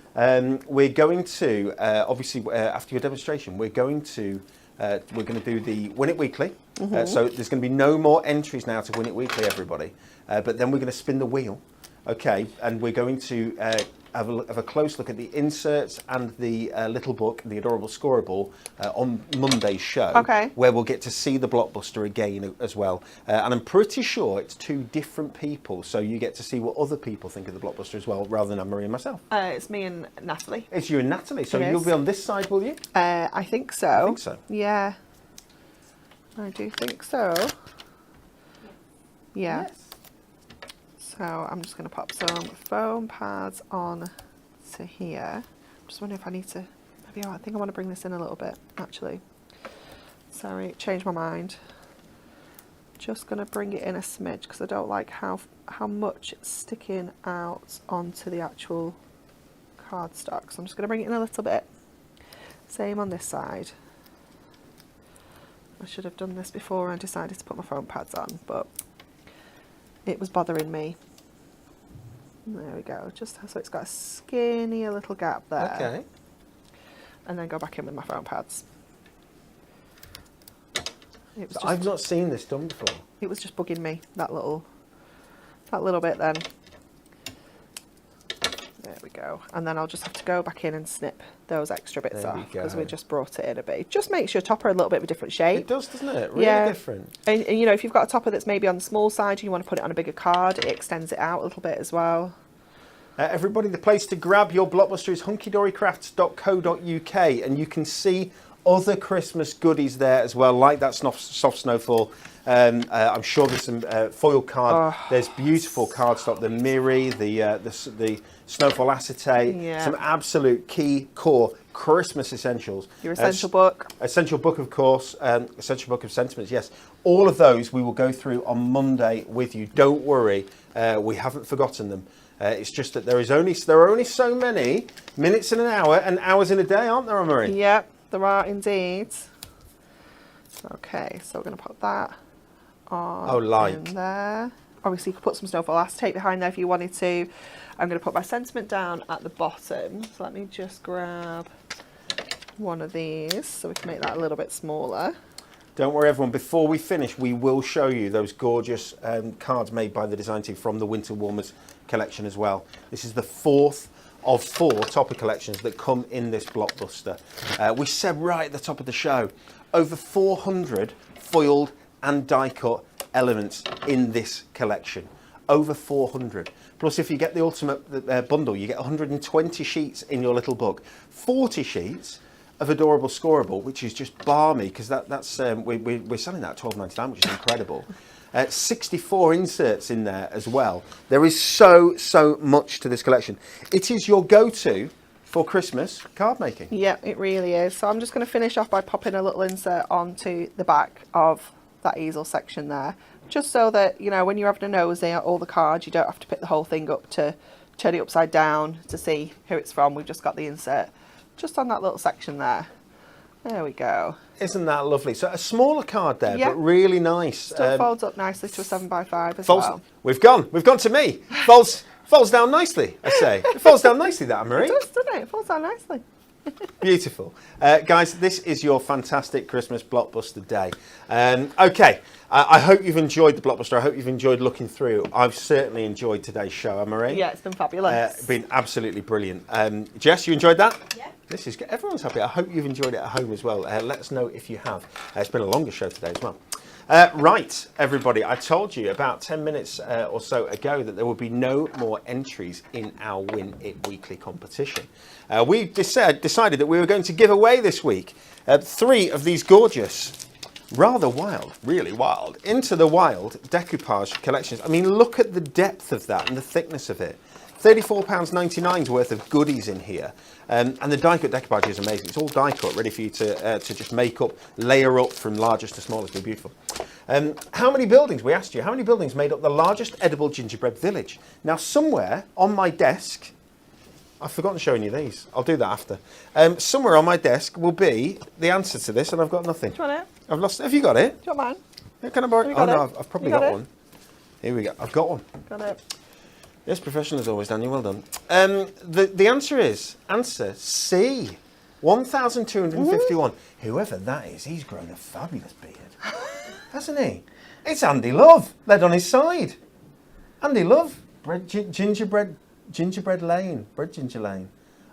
We're going to, obviously, after your demonstration, we're going to do the Win It Weekly. So there's going to be no more entries now to Win It Weekly, everybody. But then we're going to spin the wheel, okay? And we're going to have a close look at the inserts and the little book, the adorable scoreable, on Monday's show, where we'll get to see the Blockbuster again as well. And I'm pretty sure it's two different people, so you get to see what other people think of the Blockbuster as well, rather than Anne-Marie and myself. It's me and Natalie. It's you and Natalie, so you'll be on this side, will you? I think so. I think so. Yeah, I do think so. Yeah. Yes. So I'm just going to pop some foam pads on to here. I'm just wondering if I need to, maybe I think I want to bring this in a little bit, actually. Sorry, changed my mind. Just going to bring it in a smidge because I don't like how much it's sticking out onto the actual cardstock. So I'm just going to bring it in a little bit. Same on this side. I should have done this before I decided to put my foam pads on, but it was bothering me. There we go, just so it's got a skinny little gap there. Okay. And then go back in with my foam pads. It was I've not seen this done before. It was just bugging me, that little bit then. There we go. And then I'll just have to go back in and snip those extra bits off because we just brought it in a bit. It just makes your topper a little bit of a different shape. It does, doesn't it? Really different. And you know, if you've got a topper that's maybe on the small side and you want to put it on a bigger card, it extends it out a little bit as well. Everybody, the place to grab your Blockbuster is hunkydorycrafts.co.uk, and you can see other Christmas goodies there as well, like that soft snowfall. I'm sure there's some foil card. There's beautiful cardstock, the Miri, the snowfall acetate, some absolute key core Christmas essentials. Your essential book. Essential book, of course. Essential book of sentiments, yes. All of those we will go through on Monday with you. Don't worry, we haven't forgotten them. It's just that there are only so many minutes in an hour and hours in a day, aren't there, Anne-Marie? Yep, there are indeed. Okay, so we're going to put that on in there. Obviously, you could put some snowfall acetate behind there if you wanted to. I'm going to put my sentiment down at the bottom. So let me just grab one of these so we can make that a little bit smaller. Don't worry, everyone. Before we finish, we will show you those gorgeous cards made by the design team from the Winter Warmers collection as well. This is the fourth of 4 topper collections that come in this Blockbuster. We said right at the top of the show, over 400 foiled and die-cut elements in this collection. Over 400. Plus, if you get the Ultimate bundle, you get 120 sheets in your little book. 40 sheets of adorable scoreable, which is just balmy, because that's we're selling that at $12.99, which is incredible. 64 inserts in there as well. There is so much to this collection. It is your go-to for Christmas card making. Yeah, it really is. So I'm just going to finish off by popping a little insert onto the back of that easel section there, just so that, you know, when you're having a nosy at all the cards, you don't have to pick the whole thing up to turn it upside down to see who it's from. We've just got the insert just on that little section there. There we go. Isn't that lovely? So a smaller card there, but really nice. Still folds up nicely to a 7x5 as well. We've gone to me. Folds down nicely, I say. It folds down nicely, that, Anne-Marie. It does, doesn't it? It folds down nicely. Beautiful. Guys, this is your fantastic Christmas Blockbuster day. Okay, I hope you've enjoyed the Blockbuster. I hope you've enjoyed looking through. I've certainly enjoyed today's show, Anne-Marie. Yeah, it's been fabulous. It's been absolutely brilliant. Jess, you enjoyed that? Yeah. This is good. Everyone's happy. I hope you've enjoyed it at home as well. Let us know if you have. It's been a longer show today as well. Right, everybody, I told you about 10 minutes or so ago that there will be no more entries in our Win It Weekly competition. We decided that we were going to give away this week 3 of these gorgeous, rather wild, really wild, Into the Wild decoupage collections. I mean, look at the depth of that and the thickness of it. £34.99 worth of goodies in here. And the die-cut decoupage is amazing. It's all die-cut, ready for you to just make up, layer up from largest to smallest. They're beautiful. How many buildings, we asked you, how many buildings made up the largest edible gingerbread village? Now, somewhere on my desk, I've forgotten showing you these. I'll do that after. Somewhere on my desk will be the answer to this, and I've got nothing. Do you want it? I've lost it. Have you got it? Do you want mine? Yeah, can I borrow it? Oh, no, I've probably got one. Here we go. I've got one. Got it. Yes, professional as always, Daniel. Well done. The answer is C, 1,251. Whoever that is, he's grown a fabulous beard, hasn't he? It's Andy Love, led on his side. Andy Love, gingerbread lane, bread ginger lane.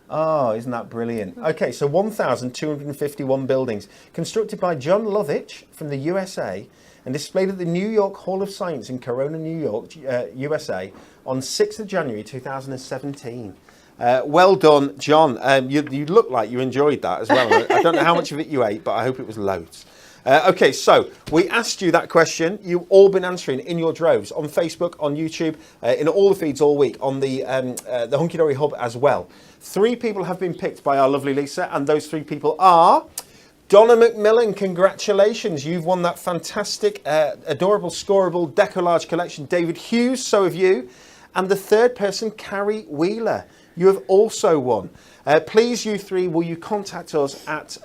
Oh, isn't that brilliant? Okay, so 1,251 buildings constructed by John Lovitch from the USA and displayed at the New York Hall of Science in Corona, New York, USA on 6th of January 2017. Well done, John. You look like you enjoyed that as well. I don't know how much of it you ate, but I hope it was loads. Okay, so we asked you that question. You've all been answering in your droves on Facebook, on YouTube, in all the feeds all week, on the Hunky Dory Hub as well. 3 people have been picked by our lovely Lisa, and those 3 people are Donna McMillan. Congratulations, you've won that fantastic, adorable, scoreable decollage collection. David Hughes, so have you. And the 3rd person, Carrie Wheeler. You have also won. Please, you 3, will you contact us at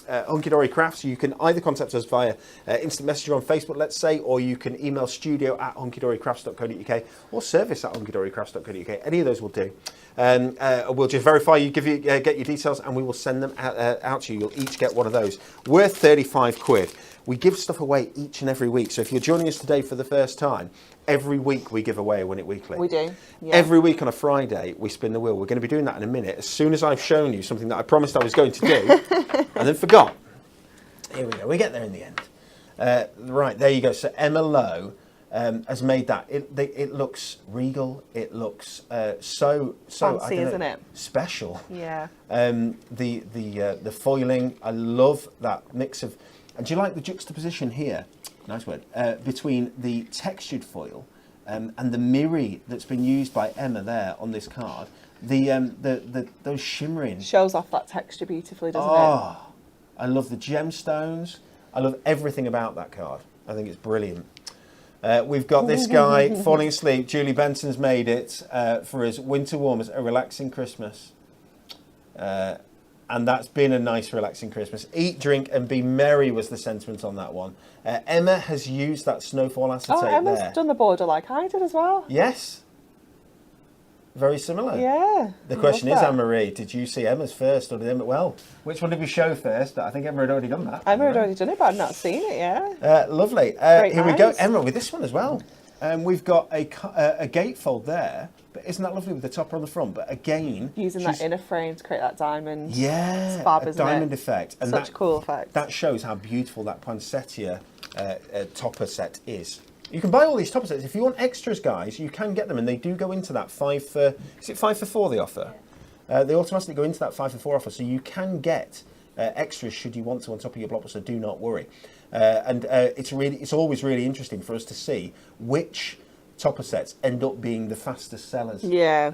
Hunky Dory Crafts? You can either contact us via instant messenger on Facebook, let's say, or you can email studio@hunkydorycrafts.co.uk or service@hunkydorycrafts.co.uk. Any of those will do. We'll just verify you, get your details, and we will send them out to you. You'll each get one of those, worth 35 quid. We give stuff away each and every week. So if you're joining us today for the first time, every week we give away a Win It Weekly. We do. Yeah. Every week on a Friday, we spin the wheel. We're going to be doing that in a minute. As soon as I've shown you something that I promised I was going to do, and then forgot. Here we go. We get there in the end. Right, there you go. So Emma Lowe has made that. It looks regal. It looks so fancy, isn't it? Special. Yeah. The foiling. I love that mix of. And do you like the juxtaposition here? Nice word. Between the textured foil and the mirri that's been used by Emma there on this card. Those shimmering. Shows off that texture beautifully, doesn't it? Oh, I love the gemstones. I love everything about that card. I think it's brilliant. We've got this guy falling asleep. Julie Benson's made it for us. Winter Warmers, a relaxing Christmas. And that's been a nice, relaxing Christmas. Eat, drink, and be merry was the sentiment on that one. Emma has used that snowfall acetate there. Oh, Emma's done the border like I did as well. Yes. Very similar. Yeah. The question is, Anne-Marie, did you see Emma's first or did Emma... Well, which one did we show first? I think Emma had already done that. Emma had already done it, but I've not seen it yet. Lovely. Here we go. Emma with this one as well. We've got a gatefold there. But isn't that lovely with the topper on the front? But again... Using that inner frame to create that diamond. Yeah, it's fab, isn't diamond it? effect. And such a cool effect. That shows how beautiful that poinsettia topper set is. You can buy all these topper sets. If you want extras, guys, you can get them. And they do go into that 5 for... Is it 5 for 4, the offer? They automatically go into that 5 for 4 offer. So you can get extras should you want to on top of your Blockbuster. Do not worry. It's always really interesting for us to see which... topper sets end up being the fastest sellers. Yeah.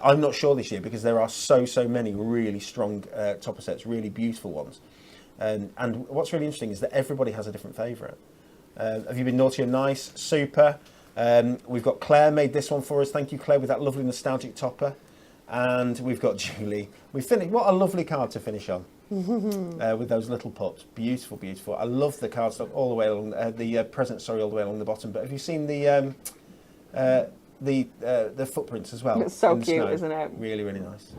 I'm not sure this year because there are so many really strong topper sets, really beautiful ones. And what's really interesting is that everybody has a different favourite. Have you been naughty and nice? Super. We've got Claire made this one for us. Thank you, Claire, with that lovely nostalgic topper. And we've got Julie. We finished. What a lovely card to finish on. With those little pups. Beautiful, beautiful. I love the cardstock all the way along, the presents, all the way along the bottom. But have you seen the footprints as well? It's so cute, isn't it? Really, really nice.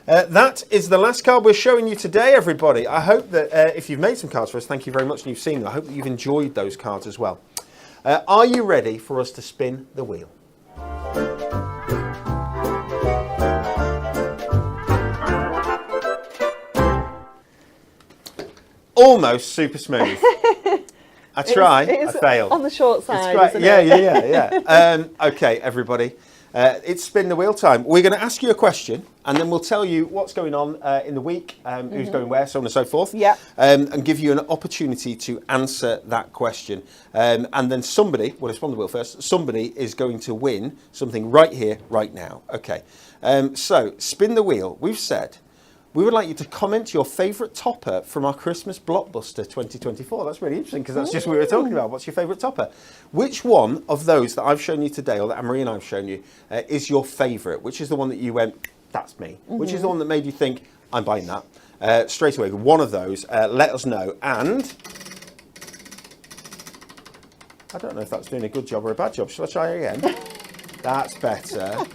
That is the last card we're showing you today, everybody. I hope that if you've made some cards for us, thank you very much, and you've seen them. I hope that you've enjoyed those cards as well. Are you ready for us to spin the wheel? Almost super smooth. I try. It's I fail. on the short It's side, great. isn't Yeah, it? yeah. Okay, everybody. It's spin the wheel time. We're going to ask you a question, and then we'll tell you what's going on in the week, who's going where, so on and so forth. Yeah. And give you an opportunity to answer that question. And then somebody, we'll spin the wheel first, somebody is going to win something right here, right now. Okay. So, spin the wheel. We've said we would like you to comment your favourite topper from our Christmas Blockbuster 2024. That's really interesting because that's just what we were talking about. What's your favourite topper? Which one of those that I've shown you today, or that Anne-Marie and I've shown you, is your favourite? Which is the one that you went, that's me? Which is the one that made you think, I'm buying that? Straight away, one of those, let us know. And I don't know if that's doing a good job or a bad job. Shall I try again? That's better.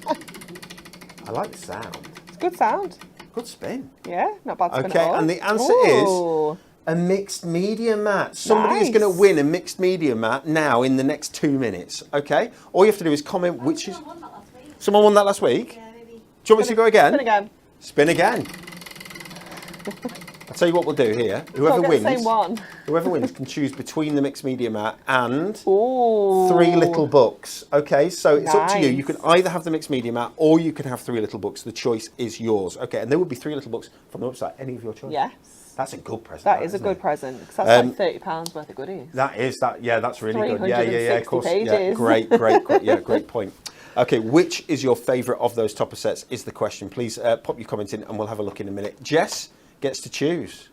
I like the sound. It's a good sound. Good spin. Yeah, not bad spin Okay, at all. and the answer Ooh. is a mixed media mat. Somebody is Nice. going to win a mixed media mat now in the next 2 minutes. Okay, all you have to do is comment which is. Someone won that last week. Someone won that last week. Yeah, maybe. Do you want me to go again? Spin again. Spin again. I'll tell you what we'll do here. Whoever Don't get wins, the same one. whoever wins can choose between the mixed media mat and Ooh. 3 little books. Okay, so it's up to you. Nice. You can either have the mixed media mat or you can have 3 little books. The choice is yours. Okay, and there would be 3 little books from the website, any of your choice. Yes. That's a good present. That is a isn't good it? present because that's like £30 worth of goodies. That is that. Yeah, that's really good. Yeah, of 360 course. Yeah, pages. great. Yeah, great point. Okay, which is your favourite of those topper sets is the question. Please pop your comment in and we'll have a look in a minute. Jess gets to choose.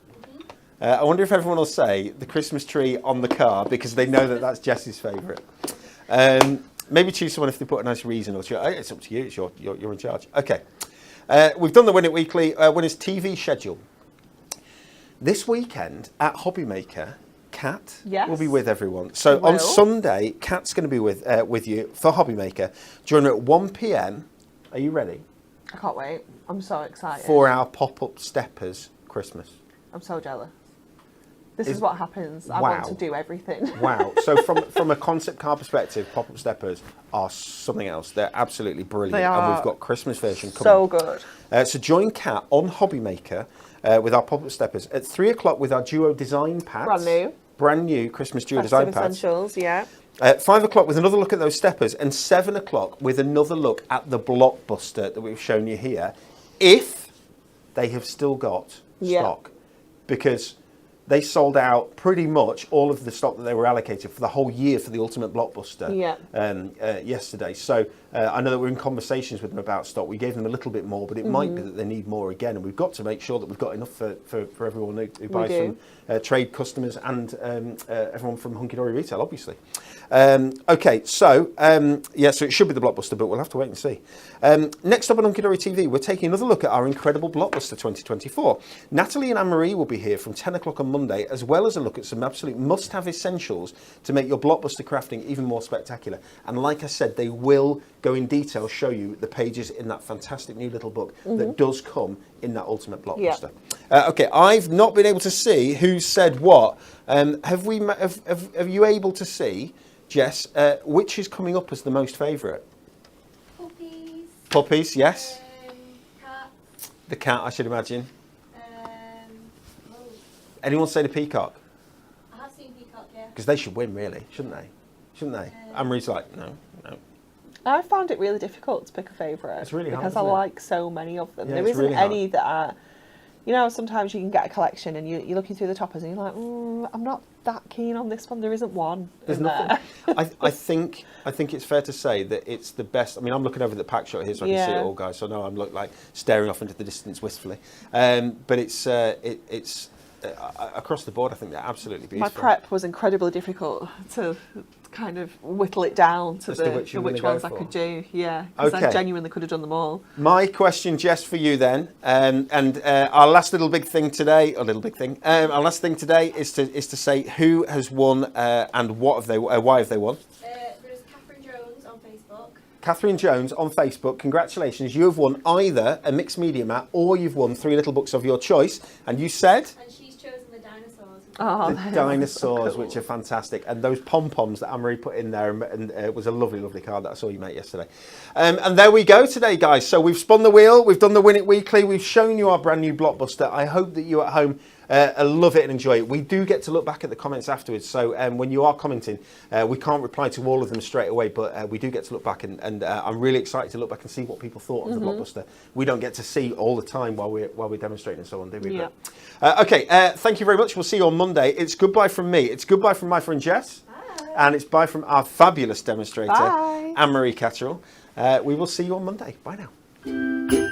I wonder if everyone will say the Christmas tree on the car because they know that that's Jess's favourite. Maybe choose someone if they put a nice reason or two. It's up to you. It's you're in charge. Okay, we've done the Win It Weekly. Winner's TV schedule. This weekend at Hobbymaker, Kat will be with everyone. So on Sunday, Kat's going to be with you for Hobbymaker. Join her at 1 p.m. Are you ready? I can't wait. I'm so excited. For our pop-up steppers Christmas. I'm so jealous. This is what happens. I Wow. want to do everything. Wow. So from a concept car perspective, pop-up steppers are something else. They're absolutely brilliant. They are And we've got Christmas version coming. So good. So join Kat on Hobbymaker with our pop-up steppers at 3 o'clock with our duo design pads. Brand new Christmas duo Festive design pads. Essentials, yeah. 5 o'clock with another look at those steppers, and 7 o'clock with another look at the Blockbuster that we've shown you here, if they have still got stock. Because they sold out pretty much all of the stock that they were allocated for the whole year for the Ultimate Blockbuster yesterday. So I know that we're in conversations with them about stock. We gave them a little bit more, but it might be that they need more again. And we've got to make sure that we've got enough for everyone who buys from trade customers and everyone from Hunky Dory Retail, obviously. Okay, so so it should be the Blockbuster, but we'll have to wait and see. Next up on Hunky Dory TV, we're taking another look at our incredible Blockbuster 2024. Natalie and Anne-Marie will be here from 10 o'clock on Monday, as well as a look at some absolute must-have essentials to make your Blockbuster crafting even more spectacular. And like I said, they will go in detail, show you the pages in that fantastic new little book that does come in that Ultimate Blockbuster. Okay, I've not been able to see who said what. Have you able to see, Jess, which is coming up as the most favourite? Puppies. Puppies, yes. Cat. The cat, I should imagine. Oh, Anyone say the peacock? I have seen Peacock, yeah. Because they should win, really, shouldn't they? Shouldn't they? Anne-Marie's like, no. I found it really difficult to pick a favourite. It's really hard, because I isn't it? like so many of them. Yeah, There it's isn't really hard. any that are, you know, sometimes you can get a collection and you're looking through the toppers and you're like, I'm not that keen on this one. There isn't one. There's nothing. I think it's fair to say that it's the best. I mean, I'm looking over the pack shot here so I can see it all, guys. So I know I'm like staring off into the distance wistfully. But it's across the board. I think they're absolutely beautiful. My prep was incredibly difficult to kind of whittle it down to which ones I could do. Yeah, because I genuinely could have done them all. My question, Jess, for you then, and our last little big thing today, our last thing today is to say who has won and what have they, why have they won. There's Catherine Jones on Facebook. Catherine Jones on Facebook, congratulations. You have won either a mixed media mat or you've won 3 little books of your choice. And you said? And she's chosen the dinosaurs. Oh, the dinosaurs, cool. Which are fantastic, and those pom-poms that Anne-Marie put in there, and it was a lovely, lovely card that I saw you make yesterday. And there we go today, guys. So we've spun the wheel, we've done the Win It Weekly, we've shown you our brand new Blockbuster. I hope that you at home love it and enjoy it. We do get to look back at the comments afterwards, so when you are commenting, we can't reply to all of them straight away, but we do get to look back, and I'm really excited to look back and see what people thought of the Blockbuster. We don't get to see all the time while we're demonstrating and so on, do we? Yeah. Okay, thank you very much. We'll see you on Monday. It's goodbye from me. It's goodbye from my friend Jess. Bye. And it's bye from our fabulous demonstrator, Bye. Anne-Marie Catterall. We will see you on Monday. Bye now.